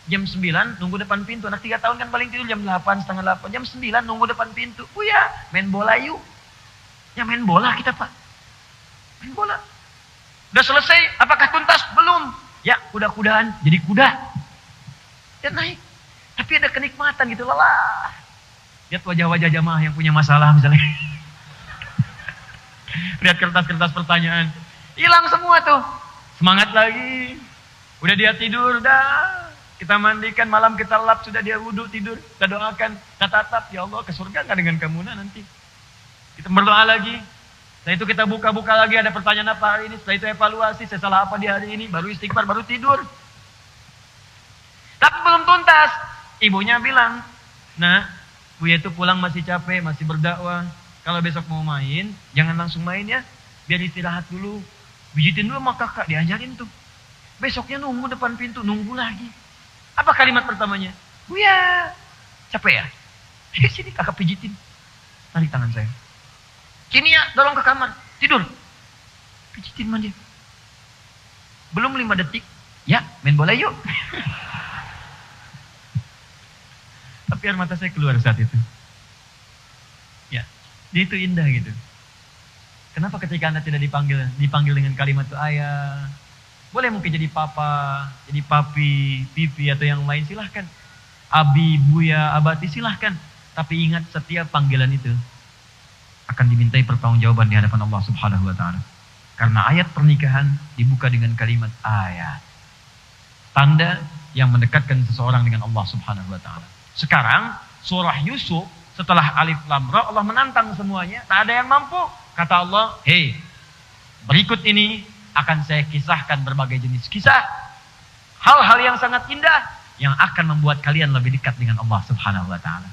jam 9 nunggu depan pintu. Anak 3 tahun kan paling tidur jam 8, setengah 8. Jam 9 nunggu depan pintu. Buya, main bola yuk. Ya main bola kita, Pak. Main bola. Udah selesai, apakah tuntas? Belum. Ya, kuda-kudaan jadi kuda. Dia naik. Tapi ada kenikmatan gitu, lelah. Lihat wajah-wajah jamaah yang punya masalah misalnya. Lihat kertas-kertas pertanyaan. Hilang semua tuh. Semangat lagi. Udah dia tidur, dah. Kita mandikan, malam kita lap, sudah dia wudhu tidur. Kita doakan, kita tatap, ya Allah ke surga gak dengan kamu nanti. Kita berdoa lagi. Setelah itu kita buka-buka lagi, ada pertanyaan apa hari ini. Setelah itu evaluasi, saya salah apa di hari ini. Baru istighfar, baru tidur. Tapi belum tuntas. Ibunya bilang, nah, Buya itu pulang masih capek, masih berdakwah. Kalau besok mau main, jangan langsung main ya. Biar istirahat dulu. Bijitin dulu sama kakak, diajarin tuh. Besoknya nunggu depan pintu, nunggu lagi. Apa kalimat pertamanya? Buya, capek ya? Sini kakak pijitin. Tarik tangan saya. Sini ya, dorong ke kamar. Tidur. Pijitin mandi. Belum 5 detik. Ya, main bola yuk. Tapi air mata saya keluar saat itu. Ya, dia itu indah gitu. Kenapa ketika Anda tidak dipanggil dengan kalimat itu ayah, boleh mungkin jadi papa, jadi papi, pipi atau yang lain silahkan. Abi, buya, abati silahkan. Tapi ingat setiap panggilan itu akan dimintai pertanggungjawaban di hadapan Allah Subhanahu wa taala. Karena ayat pernikahan dibuka dengan kalimat ayat. Tanda yang mendekatkan seseorang dengan Allah Subhanahu wa taala. Sekarang surah Yusuf setelah alif lam ra Allah menantang semuanya, tak ada yang mampu. Kata Allah, "Hei, berikut ini akan saya kisahkan berbagai jenis kisah, hal-hal yang sangat indah yang akan membuat kalian lebih dekat dengan Allah Subhanahu wa taala."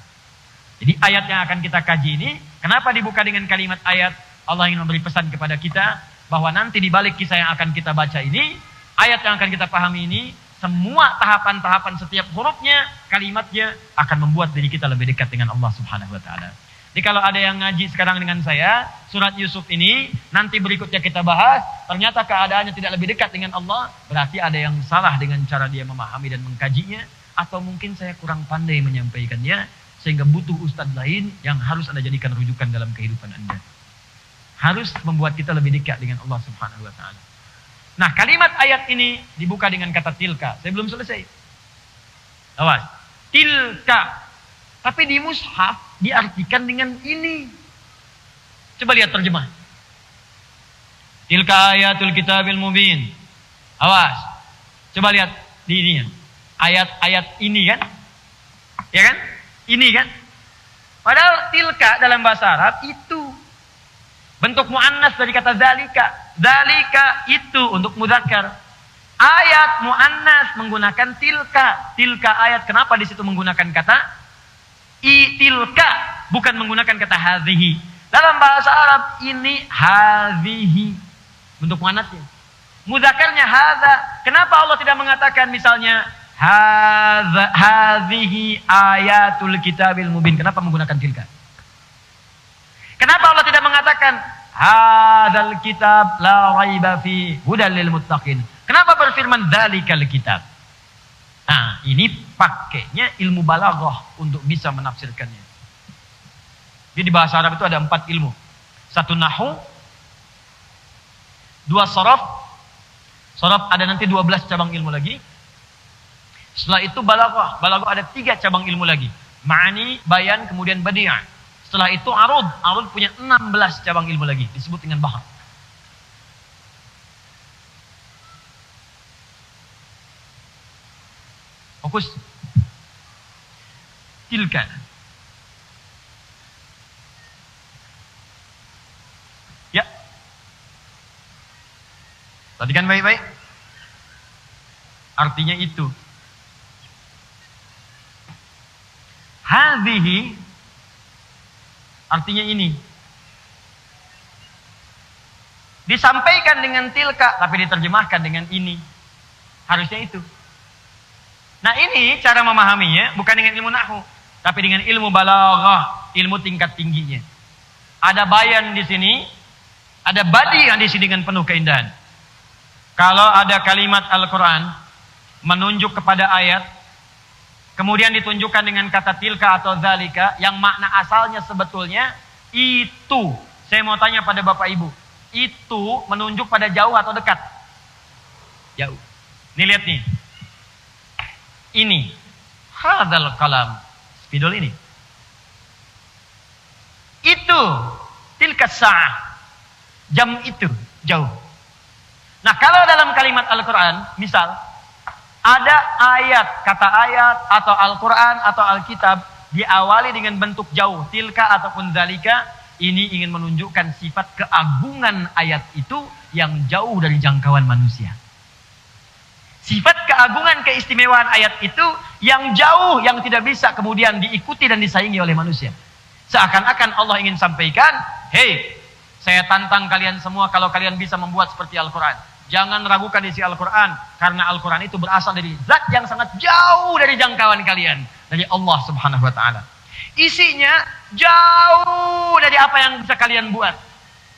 Jadi ayat yang akan kita kaji ini, kenapa dibuka dengan kalimat ayat? Allah ingin memberi pesan kepada kita bahwa nanti di balik kisah yang akan kita baca ini, ayat yang akan kita pahami ini, semua tahapan-tahapan setiap hurufnya, kalimatnya akan membuat diri kita lebih dekat dengan Allah Subhanahu wa taala. Jadi kalau ada yang ngaji sekarang dengan saya, surat Yusuf ini nanti berikutnya kita bahas, ternyata keadaannya tidak lebih dekat dengan Allah, berarti ada yang salah dengan cara dia memahami dan mengkajinya, atau mungkin saya kurang pandai menyampaikannya, sehingga butuh ustadz lain yang harus Anda jadikan rujukan dalam kehidupan Anda. Harus membuat kita lebih dekat dengan Allah Subhanahu wa taala. Nah, kalimat ayat ini dibuka dengan kata tilka. Saya belum selesai. Awas. Tilka. Tapi di mushaf diartikan dengan ini. Coba lihat terjemah. Tilka ayatul kitabil mubin. Awas. Coba lihat di ininya. Ayat-ayat ini kan? Ya kan? Ini kan? Padahal tilka dalam bahasa Arab itu bentuk muannas dari kata zalika. Zalika itu untuk mudzakkar. Ayat muannas menggunakan tilka. Tilka ayat. Kenapa di situ menggunakan kata tilka, bukan menggunakan kata hadhihi. Dalam bahasa Arab ini hadhihi bentuk muannasnya. Mudzakarnya hadza. Kenapa Allah tidak mengatakan misalnya hadhihi ayatul kitabil mubin? Kenapa menggunakan tilka? Kenapa Allah tidak mengatakan hadzal kitab la raiba fi hudal lil muttaqin? Kenapa berfirman dzalikal kitab? Nah, ini pakainya ilmu balaghah untuk bisa menafsirkannya. Jadi di bahasa Arab itu ada 4 ilmu. 1 nahwu, 2 sharaf. Sharaf ada nanti 12 cabang ilmu lagi. Setelah itu balaghah. Balaghah ada 3 cabang ilmu lagi. Ma'ani, bayan, kemudian badi'ah. Setelah itu arud. Arud punya 16 cabang ilmu lagi. Disebut dengan bahar. Fokus. Tilka. Ya. Perhatikan baik-baik. Artinya itu. Hadhihi artinya ini. Disampaikan dengan tilka tapi diterjemahkan dengan ini. Harusnya itu. Nah, ini cara memahaminya bukan dengan ilmu nahwu, tapi dengan ilmu balaghah, ilmu tingkat tingginya. Ada bayan di sini, ada badi yang di sini dengan penuh keindahan. Kalau ada kalimat Al-Qur'an menunjuk kepada ayat, kemudian ditunjukkan dengan kata tilka atau zalika, yang makna asalnya sebetulnya itu. Saya mau tanya pada Bapak Ibu, itu menunjuk pada jauh atau dekat? Jauh. Nih lihat nih. Ini. Hadzal kalam. Spidol ini. Itu. Tilka sa'ah. Jam itu. Jauh. Nah, kalau dalam kalimat Al-Quran, misal, ada ayat, kata ayat, atau Al-Quran, atau Alkitab, diawali dengan bentuk jauh, tilka ataupun zalika, ini ingin menunjukkan sifat keagungan ayat itu yang jauh dari jangkauan manusia. Sifat keagungan keistimewaan ayat itu yang jauh, yang tidak bisa kemudian diikuti dan disaingi oleh manusia. Seakan-akan Allah ingin sampaikan, hei, saya tantang kalian semua kalau kalian bisa membuat seperti Al-Quran. Jangan ragukan isi Al-Quran, karena Al-Quran itu berasal dari zat yang sangat jauh dari jangkauan kalian, dari Allah Subhanahu wa Ta'ala. Isinya jauh dari apa yang bisa kalian buat.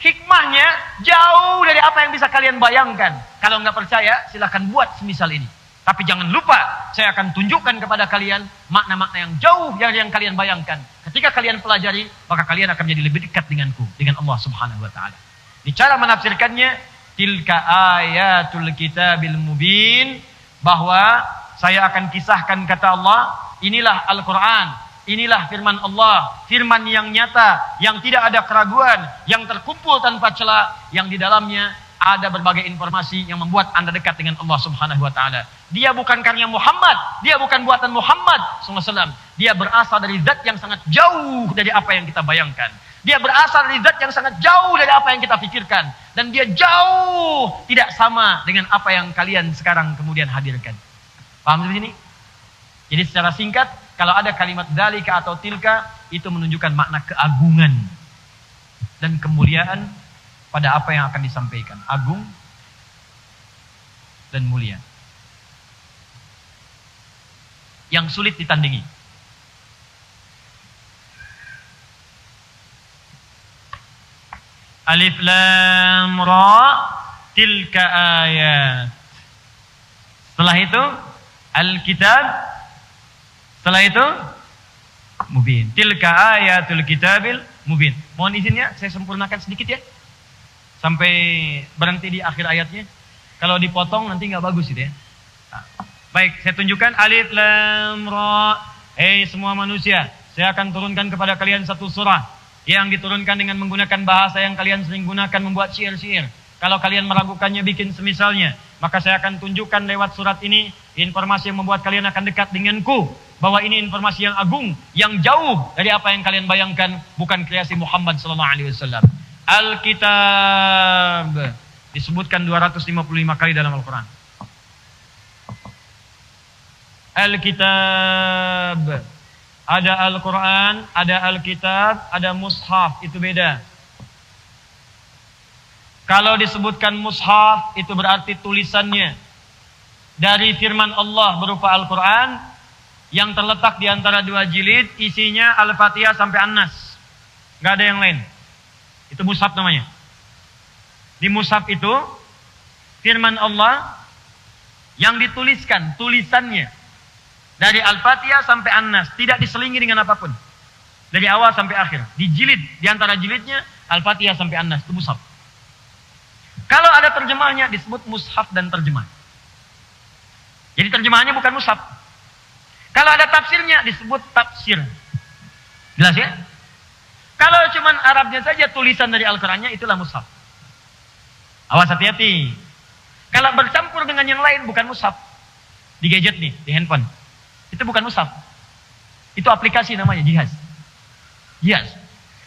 Hikmahnya jauh dari apa yang bisa kalian bayangkan. Kalau nggak percaya, silahkan buat semisal ini. Tapi jangan lupa, saya akan tunjukkan kepada kalian makna-makna yang jauh dari yang kalian bayangkan. Ketika kalian pelajari, maka kalian akan menjadi lebih dekat denganku, dengan Allah Subhanahu wa Ta'ala. Di cara menafsirkannya, tilka ayatul kitabil mubin, bahwa saya akan kisahkan kata Allah, inilah Al-Quran, inilah firman Allah, firman yang nyata, yang tidak ada keraguan, yang terkumpul tanpa celah, yang di dalamnya ada berbagai informasi yang membuat Anda dekat dengan Allah Subhanahu wa Ta'ala. Dia bukan karya Muhammad, dia bukan buatan Muhammad SAW. Dia berasal dari zat yang sangat jauh dari apa yang kita bayangkan. Dia berasal dari zat yang sangat jauh dari apa yang kita pikirkan. Dan dia jauh tidak sama dengan apa yang kalian sekarang kemudian hadirkan. Paham di sini? Jadi secara singkat, kalau ada kalimat dzalika atau tilka, itu menunjukkan makna keagungan dan kemuliaan pada apa yang akan disampaikan. Agung dan mulia. Yang sulit ditandingi. Alif lam ra tilka ayat. Setelah itu Alkitab. Setelah itu mubin. Tilka ayatul kitabil mubin. Mohon izinnya saya sempurnakan sedikit ya. Sampai berhenti di akhir ayatnya. Kalau dipotong nanti nggak bagus itu ya. Nah, baik, saya tunjukkan alif lam ra. Hei semua manusia, saya akan turunkan kepada kalian satu surah yang diturunkan dengan menggunakan bahasa yang kalian sering gunakan membuat syair-syair. Kalau kalian meragukannya bikin semisalnya, maka saya akan tunjukkan lewat surat ini informasi yang membuat kalian akan dekat denganku, bahwa ini informasi yang agung, yang jauh dari apa yang kalian bayangkan, bukan kreasi Muhammad SAW. Alkitab disebutkan 255 kali dalam Al-Quran. Alkitab, ada Al-Quran, ada Alkitab, ada Mushaf, itu beda. Kalau disebutkan Mushaf, itu berarti tulisannya dari firman Allah berupa Al-Quran yang terletak di antara dua jilid, isinya Al-Fatihah sampai An-Nas, gak ada yang lain. Itu mushaf namanya. Di mushaf itu firman Allah yang dituliskan, tulisannya dari Al-Fatihah sampai An-Nas, tidak diselingi dengan apapun. Dari awal sampai akhir. Di jilid, di antara jilidnya Al-Fatihah sampai An-Nas, itu mushaf. Kalau ada terjemahnya disebut mushaf dan terjemah. Jadi terjemahannya bukan mushaf. Kalau ada tafsirnya disebut tafsir. Jelas ya? Kalau cuman Arabnya saja tulisan dari Al-Qurannya, itulah mushaf. Awas hati-hati. Kalau bercampur dengan yang lain bukan mushaf. Di gadget nih, di handphone. Itu bukan mushaf. Itu aplikasi namanya, jihaz. Jihaz.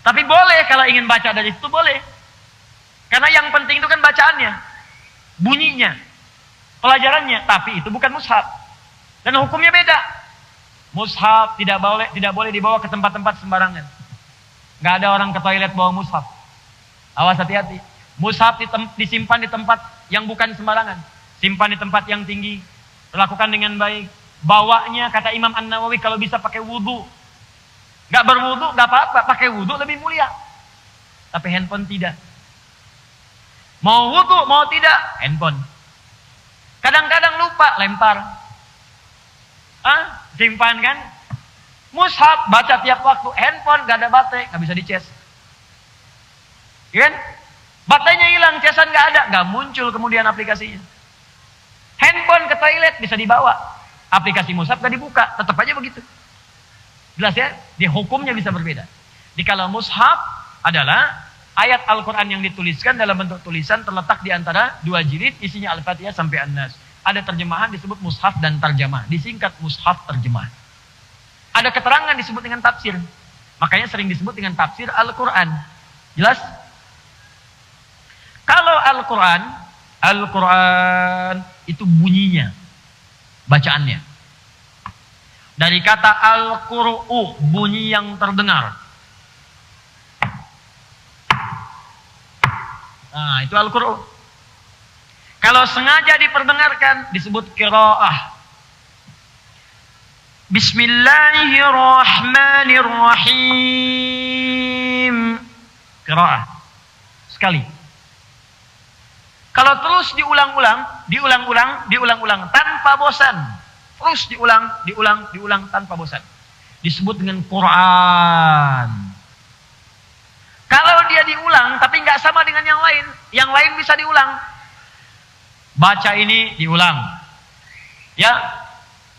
Tapi boleh kalau ingin baca dari situ boleh. Karena yang penting itu kan bacaannya, bunyinya, pelajarannya. Tapi itu bukan mushaf. Dan hukumnya beda. Mushaf tidak boleh dibawa ke tempat-tempat sembarangan. Nggak ada orang ke toilet bawa mushaf. Awas, hati-hati. Mushaf disimpan di tempat yang bukan sembarangan. Simpan di tempat yang tinggi. Lakukan dengan baik. Bawanya, kata Imam An-Nawawi, kalau bisa pakai wudu. Nggak berwudu, nggak apa-apa. Pakai wudu lebih mulia. Tapi handphone tidak. Mau wudu, mau tidak, handphone. Kadang-kadang lupa, lempar. Simpan kan? Mushaf, baca tiap waktu. Handphone, nggak ada baterai, nggak bisa dicas. Kan? Baterainya hilang, casan nggak ada, nggak muncul kemudian aplikasinya. Handphone ke toilet bisa dibawa. Aplikasi mushaf nggak dibuka, tetap aja begitu. Jelas ya? Di hukumnya bisa berbeda. Di kalau mushaf adalah ayat Al-Quran yang dituliskan dalam bentuk tulisan terletak di antara dua jilid, isinya Al-Fatihah sampai An-Nas. Ada terjemahan disebut mushaf dan tarjamah. Disingkat mushaf terjemah. Ada keterangan disebut dengan tafsir. Makanya sering disebut dengan tafsir Al-Quran. Jelas? Kalau Al-Quran itu bunyinya, bacaannya. Dari kata Al-Qur'u, bunyi yang terdengar. Nah, itu Al-Qur'u. Kalau sengaja diperdengarkan, disebut qiraah. Bismillahirrahmanirrahim. Qiraah. Sekali. Kalau terus diulang-ulang tanpa bosan. Terus diulang tanpa bosan. Disebut dengan Quran. Kalau dia diulang tapi nggak sama dengan yang lain bisa diulang. Baca ini diulang. Ya.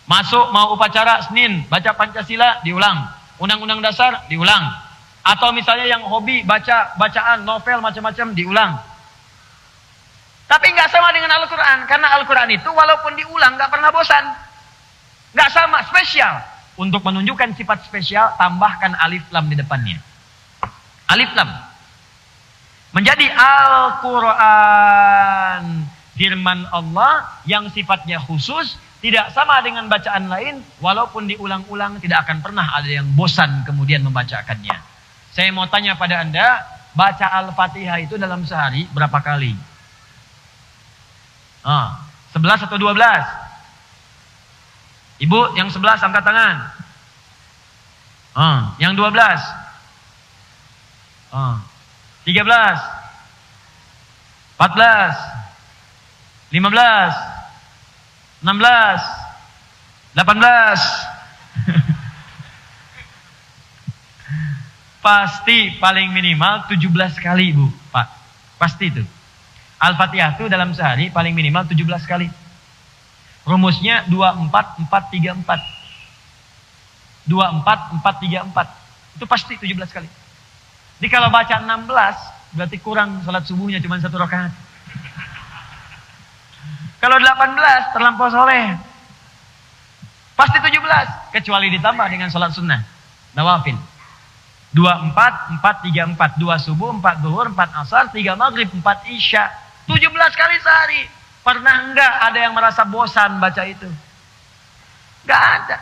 Masuk mau upacara Senin, baca Pancasila diulang. Undang-undang dasar diulang. Atau misalnya yang hobi bacaan novel macam-macam diulang. Tapi nggak sama dengan Al-Quran. Karena Al-Quran itu walaupun diulang nggak pernah bosan. Nggak sama, spesial. Untuk menunjukkan sifat spesial, tambahkan alif lam di depannya. Alif lam. Menjadi Al-Quran. Firman Allah yang sifatnya khusus, tidak sama dengan bacaan lain. Walaupun diulang-ulang, tidak akan pernah ada yang bosan kemudian membacakannya. Saya mau tanya pada Anda, baca Al-Fatihah itu dalam sehari berapa kali? 11 atau 12? Ibu yang 11 angkat tangan. Yang 12? 13? 14? 15? 16? 18? Pasti paling minimal 17 kali, Bu, Pak. Pasti itu. Al-Fatihah itu dalam sehari paling minimal 17 kali. Rumusnya 24-4-3-4. 24-4-3-4. Itu pasti 17 kali. Jadi kalau baca 16, berarti kurang salat subuhnya cuma 1 rakaat. Kalau 18, terlampau soleh. Pasti 17. Kecuali ditambah dengan salat sunnah. Nawafil. 24-4-3-4. 2 subuh, 4 zuhur, 4 asar, 3 maghrib, 4 isya. 17 kali sehari. Pernah enggak ada yang merasa bosan baca itu? Enggak ada.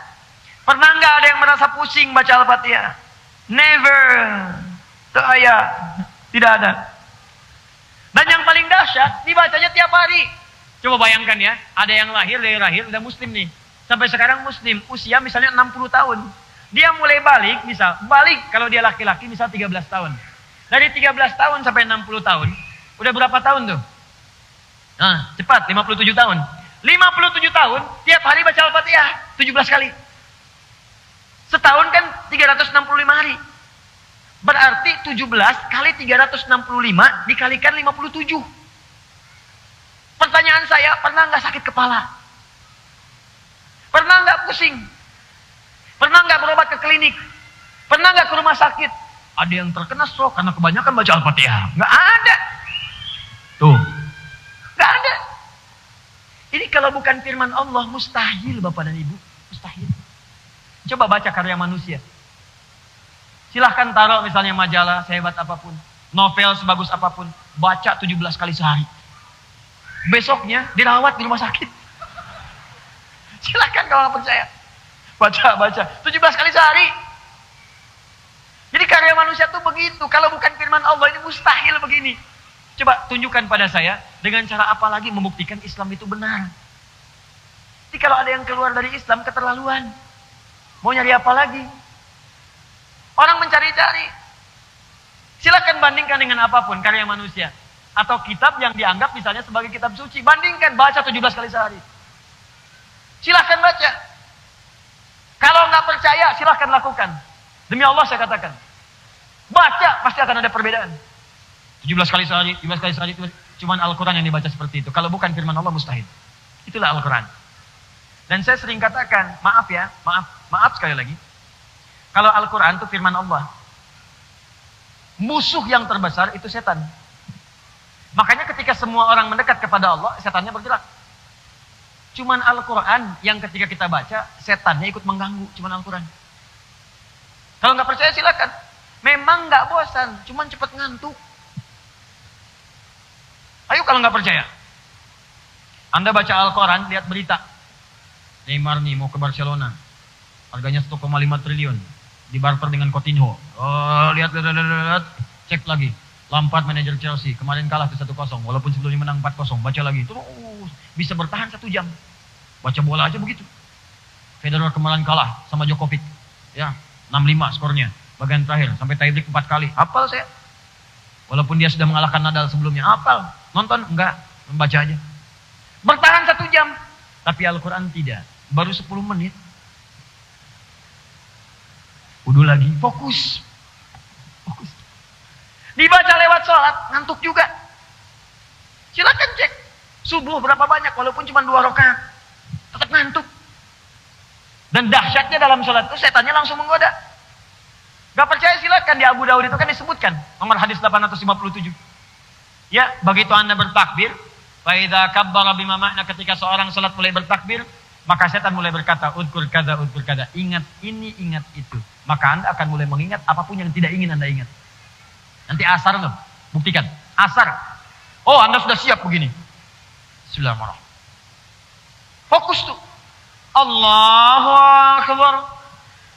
Pernah enggak ada yang merasa pusing baca Al-Fatihah? Never. Tidak ada. Dan yang paling dahsyat, dibacanya tiap hari. Coba bayangkan ya, ada yang lahir dari lahir udah muslim nih. Sampai sekarang muslim, usia misalnya 60 tahun. Dia mulai balik kalau dia laki-laki misal 13 tahun. Dari 13 tahun sampai 60 tahun, udah berapa tahun tuh? Cepat, 57 tahun. 57 tahun, tiap hari baca Al-Fatihah, 17 kali. Setahun kan 365 hari. Berarti 17 kali 365 dikalikan 57. Pertanyaan saya, pernah nggak sakit kepala? Pernah nggak pusing? Pernah nggak berobat ke klinik? Pernah nggak ke rumah sakit? Ada yang terkena stroke karena kebanyakan baca Al-Fatihah? Nggak ada. Tuh. Nggak ada. Ini kalau bukan firman Allah, mustahil Bapak dan Ibu. Mustahil. Coba baca karya manusia. Silahkan taruh misalnya majalah sehebat apapun, novel sebagus apapun, baca 17 kali sehari. Besoknya dirawat di rumah sakit. Silahkan kalau nggak percaya. Baca 17 kali sehari. Jadi karya manusia tuh begitu. Kalau bukan firman Allah ini mustahil begini. Coba tunjukkan pada saya dengan cara apa lagi membuktikan Islam itu benar. Jadi kalau ada yang keluar dari Islam keterlaluan. Mau nyari apa lagi? Orang mencari-cari. Silakan bandingkan dengan apapun karya manusia. Atau kitab yang dianggap misalnya sebagai kitab suci. Bandingkan, baca 17 kali sehari. Silakan baca. Kalau nggak percaya, silakan lakukan. Demi Allah saya katakan. Baca, pasti akan ada perbedaan. 17 kali sehari, 17 kali sehari. Cuman Al-Quran yang dibaca seperti itu. Kalau bukan firman Allah, mustahil. Itulah Al-Quran. Dan saya sering katakan, maaf ya, maaf sekali lagi. Kalau Al-Quran itu firman Allah. Musuh yang terbesar itu setan. Makanya ketika semua orang mendekat kepada Allah, setannya bergerak. Cuman Al-Quran yang ketika kita baca, setannya ikut mengganggu. Cuman Al-Quran. Kalau nggak percaya silakan. Memang nggak bosan, cuman cepet ngantuk. Ayo kalau nggak percaya. Anda baca Al-Quran, lihat berita. Neymar nih mau ke Barcelona. Harganya 1,5 triliun. Dibarter dengan Coutinho. Oh, lihat. Cek lagi. Lampard manajer Chelsea. Kemarin kalah tuh 1-0. Walaupun sebelumnya menang 4-0. Baca lagi. Terus bisa bertahan 1 jam. Baca bola aja begitu. Federer kemarin kalah sama Djokovic. Ya, 6-5 skornya. Bagian terakhir. Sampai tiebreak 4 kali. Hafal saya. Walaupun dia sudah mengalahkan Nadal sebelumnya. Hafal. Nonton? Enggak. Membaca aja. Bertahan 1 jam. Tapi Al-Quran tidak. Baru 10 menit. Udah lagi. Fokus. Dibaca lewat sholat. Ngantuk juga. Silakan cek. Subuh berapa banyak. Walaupun cuma 2 rakaat. Tetap ngantuk. Dan dahsyatnya dalam sholat itu setannya langsung menggoda. Gak percaya silakan. Di Abu Daud itu kan disebutkan. Nomor hadis 857. Ya, begitu Anda bertakbir. Fa'idha kabbara bima makna, ketika seorang salat mulai bertakbir, maka setan mulai berkata, udkur kada. Ingat ini, ingat itu. Maka Anda akan mulai mengingat apapun yang tidak ingin Anda ingat. Nanti asar loh. Buktikan. Asar. Oh, Anda sudah siap begini. Bismillahirrahmanirrahim. Fokus tuh. Allahu Akbar.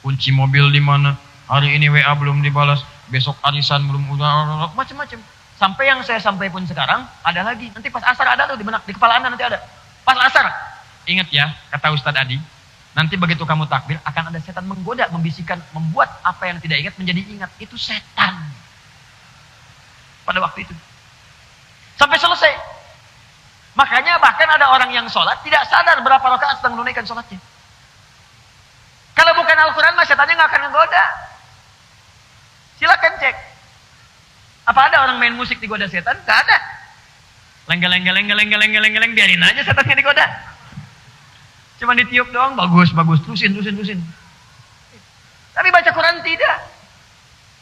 Kunci mobil di mana? Hari ini WA belum dibalas. Besok arisan belum, macam-macam. Sampai yang saya sampai pun sekarang, ada lagi. Nanti pas asar ada tuh di benak, di kepala Anda nanti ada. Pas asar. Ingat ya, kata Ustadz Adi. Nanti begitu kamu takbir, akan ada setan menggoda, membisikkan, membuat apa yang tidak ingat menjadi ingat. Itu setan. Pada waktu itu. Sampai selesai. Makanya bahkan ada orang yang sholat, tidak sadar berapa rakaat sedang menunaikan sholatnya. Kalau bukan Al-Quran, setannya nggak akan menggoda. Silakan cek. Apa ada orang main musik digoda setan? Gak ada. Lenggel, biarin aja setannya digoda. Cuma ditiup doang, bagus, terusin. Tapi baca Quran tidak.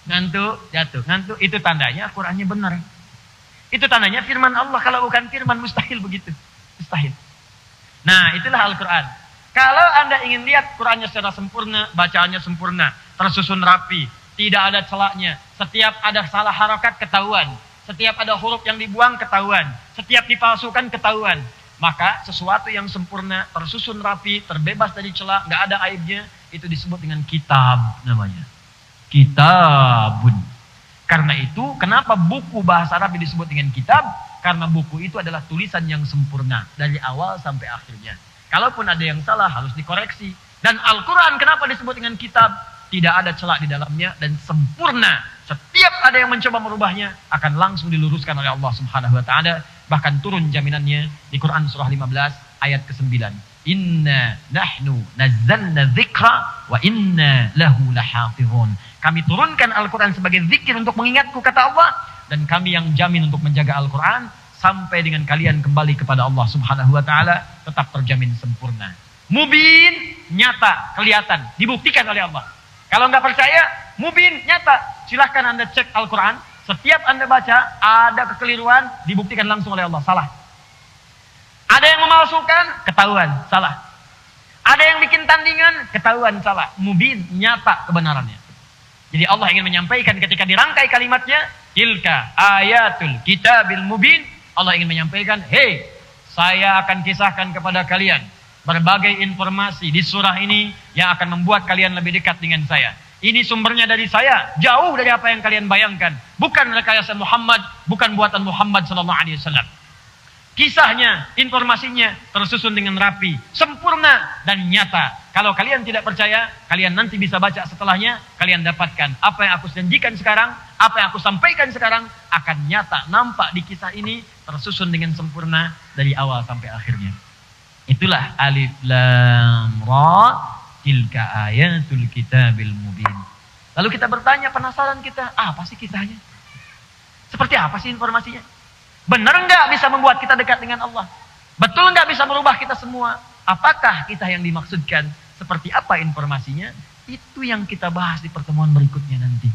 Ngantuk, jatuh. Ngantuk, itu tandanya Qurannya benar. Itu tandanya firman Allah. Kalau bukan firman, mustahil begitu. Mustahil. Nah, itulah Al-Quran. Kalau Anda ingin lihat Qurannya secara sempurna, bacaannya sempurna, tersusun rapi, tidak ada celaknya. Setiap ada salah harakat ketahuan. Setiap ada huruf yang dibuang ketahuan. Setiap dipalsukan ketahuan. Maka sesuatu yang sempurna, tersusun rapi, terbebas dari celah, nggak ada aibnya, itu disebut dengan kitab namanya. Kitabun. Karena itu, kenapa buku bahasa Arab disebut dengan kitab? Karena buku itu adalah tulisan yang sempurna dari awal sampai akhirnya. Kalaupun ada yang salah harus dikoreksi. Dan Al-Quran kenapa disebut dengan kitab? Tidak ada celah di dalamnya dan sempurna. Setiap ada yang mencoba merubahnya akan langsung diluruskan oleh Allah Subhanahu wa taala. Bahkan turun jaminannya di Quran surah 15 ayat ke-9. Inna nahnu nazzalna dzikra wa inna lahu lahafizun. Kami turunkan Al-Quran sebagai zikir untuk mengingatku, kata Allah, dan kami yang jamin untuk menjaga Al-Quran sampai dengan kalian kembali kepada Allah Subhanahu wa taala tetap terjamin sempurna. Mubin, nyata, kelihatan, dibuktikan oleh Allah. Kalau nggak percaya, mubin, nyata. Silahkan Anda cek Al-Quran. Setiap Anda baca, ada kekeliruan, dibuktikan langsung oleh Allah. Salah. Ada yang memalsukan, ketahuan. Salah. Ada yang bikin tandingan, ketahuan salah. Mubin, nyata kebenarannya. Jadi Allah ingin menyampaikan ketika dirangkai kalimatnya, tilka ayatul kitabil mubin. Allah ingin menyampaikan, hei, saya akan kisahkan kepada kalian berbagai informasi di surah ini yang akan membuat kalian lebih dekat dengan saya. Ini sumbernya dari saya, jauh dari apa yang kalian bayangkan. Bukan rekayasa Muhammad, bukan buatan Muhammad SAW. Kisahnya, informasinya tersusun dengan rapi, sempurna dan nyata. Kalau kalian tidak percaya, kalian nanti bisa baca setelahnya, kalian dapatkan apa yang aku janjikan sekarang, apa yang aku sampaikan sekarang akan nyata, nampak di kisah ini tersusun dengan sempurna dari awal sampai akhirnya. Itulah alif lam ra, tilka ayatul kitabil mubin. Lalu kita bertanya, penasaran kita, apa sih kisahnya? Seperti apa sih informasinya? Benar enggak bisa membuat kita dekat dengan Allah? Betul enggak bisa merubah kita semua? Apakah kisah yang dimaksudkan? Seperti apa informasinya? Itu yang kita bahas di pertemuan berikutnya nanti.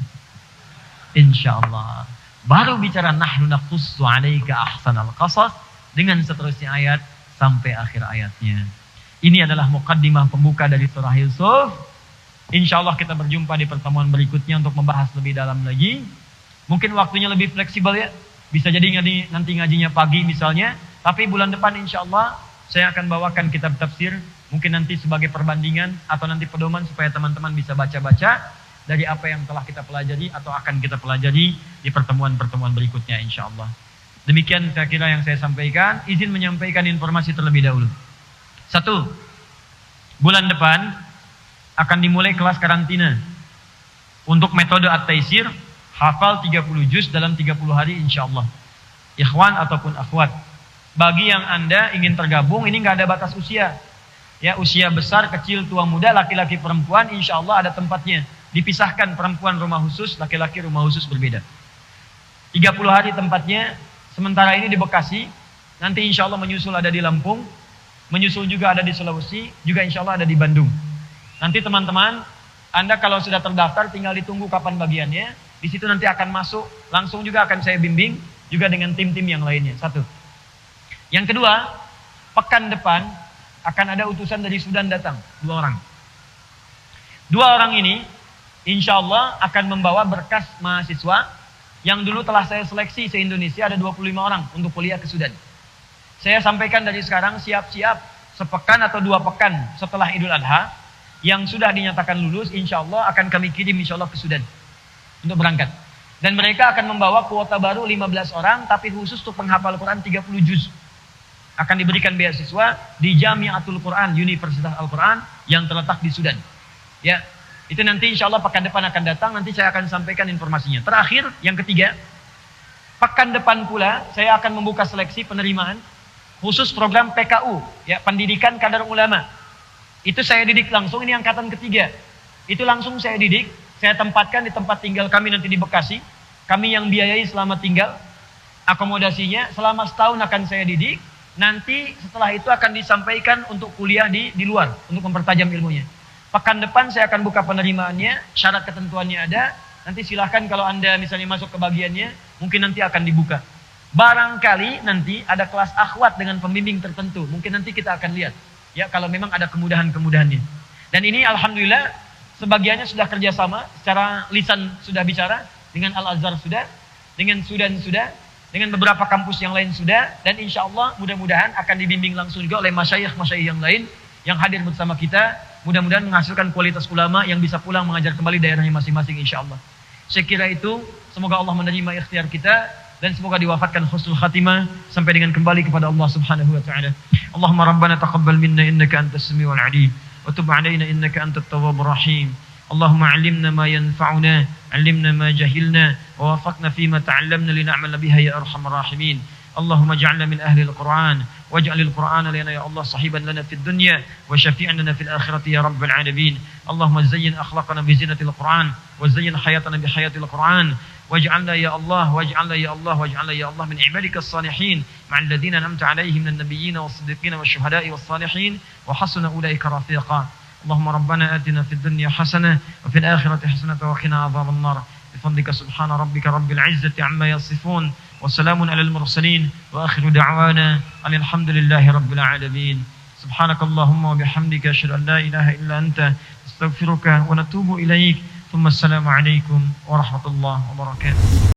Insya Allah. Baru bicara nahnu naqussu 'alaika ahsanal qasas dengan seterusnya ayat sampai akhir ayatnya. Ini adalah muqaddimah pembuka dari surah Yusuf. Insya Allah kita berjumpa di pertemuan berikutnya untuk membahas lebih dalam lagi. Mungkin waktunya lebih fleksibel ya. Bisa jadi nanti ngajinya pagi misalnya. Tapi bulan depan insya Allah saya akan bawakan kitab tafsir. Mungkin nanti sebagai perbandingan atau nanti pedoman supaya teman-teman bisa baca-baca dari apa yang telah kita pelajari atau akan kita pelajari di pertemuan-pertemuan berikutnya insya Allah. Demikian saya kira yang saya sampaikan. Izin menyampaikan informasi terlebih dahulu. 1. Bulan depan akan dimulai kelas karantina. Untuk metode at-taisir, hafal 30 juz dalam 30 hari insya Allah. Ikhwan ataupun akhwat. Bagi yang Anda ingin tergabung, ini nggak ada batas usia. Ya, usia besar, kecil, tua, muda, laki-laki, perempuan, insya Allah ada tempatnya. Dipisahkan perempuan rumah khusus, laki-laki rumah khusus berbeda. 30 hari tempatnya, sementara ini di Bekasi, nanti insya Allah menyusul ada di Lampung, menyusul juga ada di Sulawesi, juga insya Allah ada di Bandung. Nanti teman-teman, Anda kalau sudah terdaftar tinggal ditunggu kapan bagiannya. Di situ nanti akan masuk, langsung juga akan saya bimbing, juga dengan tim-tim yang lainnya. 1. Yang kedua, pekan depan akan ada utusan dari Sudan datang, 2 orang. 2 orang ini, insya Allah akan membawa berkas mahasiswa, yang dulu telah saya seleksi se-Indonesia ada 25 orang untuk kuliah ke Sudan. Saya sampaikan dari sekarang, siap-siap sepekan atau 2 pekan setelah Idul Adha, yang sudah dinyatakan lulus, insya Allah akan kami kirim insya Allah ke Sudan. Untuk berangkat. Dan mereka akan membawa kuota baru 15 orang, tapi khusus untuk penghafal Quran 30 juz. Akan diberikan beasiswa di Jamiatul Quran, Universitas Al-Quran, yang terletak di Sudan. Ya, itu nanti insya Allah pekan depan akan datang, nanti saya akan sampaikan informasinya. Terakhir, yang ketiga, pekan depan pula, saya akan membuka seleksi penerimaan, khusus program PKU, ya, Pendidikan Kadar Ulama. Itu saya didik langsung, ini angkatan ketiga. Itu langsung saya didik, saya tempatkan di tempat tinggal kami nanti di Bekasi. Kami yang biayai selama tinggal. Akomodasinya selama setahun akan saya didik. Nanti setelah itu akan disampaikan untuk kuliah di luar. Untuk mempertajam ilmunya. Pekan depan saya akan buka penerimaannya. Syarat ketentuannya ada. Nanti silahkan kalau Anda misalnya masuk ke bagiannya. Mungkin nanti akan dibuka. Barangkali nanti ada kelas akhwat dengan pembimbing tertentu. Mungkin nanti kita akan lihat. Ya, kalau memang ada kemudahan-kemudahannya. Dan ini alhamdulillah sebagiannya sudah kerjasama, secara lisan sudah bicara, dengan Al-Azhar sudah, dengan Sudan sudah, dengan beberapa kampus yang lain sudah, dan insya Allah mudah-mudahan akan dibimbing langsung juga oleh masyayikh-masyayikh yang lain, yang hadir bersama kita, mudah-mudahan menghasilkan kualitas ulama yang bisa pulang mengajar kembali daerahnya masing-masing insya Allah. Saya kira itu, semoga Allah menerima ikhtiar kita, dan semoga diwafatkan husnul khatimah, sampai dengan kembali kepada Allah subhanahu wa ta'ala. Allahumma rabbana taqabbal minna innaka antas samiul alim. وتب علينا إنك أنت التواب الرحيم اللهم علمنا ما ينفعنا علمنا ما جهلنا ووفقنا فيما تعلمنا لنعمل بها يا أرحم الراحمين اللهم اجعلنا من أهل القرآن واجعل القرآن لنا يا الله صحيبا لنا في الدنيا وشفيعا لنا في الآخرة يا رب العالمين اللهم زين أخلاقنا بزينة القرآن وزين حياتنا بحياة القرآن واجعلنا يا الله واجعلنا يا الله واجعلنا يا الله من عبادك الصالحين مع الذين أنعمت عليهم من النبيين والصديقين والشهداء والصالحين وحسن أولئك رفيقا اللهم ربنا آتنا في الدنيا حسنة وفي الآخرة حسنة وقنا عذاب النار بفضلك سبحان ربك رب العزة عما يصفون وسلام على المرسلين وآخر دعوانا أن الحمد لله رب العالمين Subhanakallahumma wa bihamdika asyhadu an la ilaha illa anta astaghfiruka wa natubu ilaik. Assalamualaikum warahmatullahi wabarakatuh.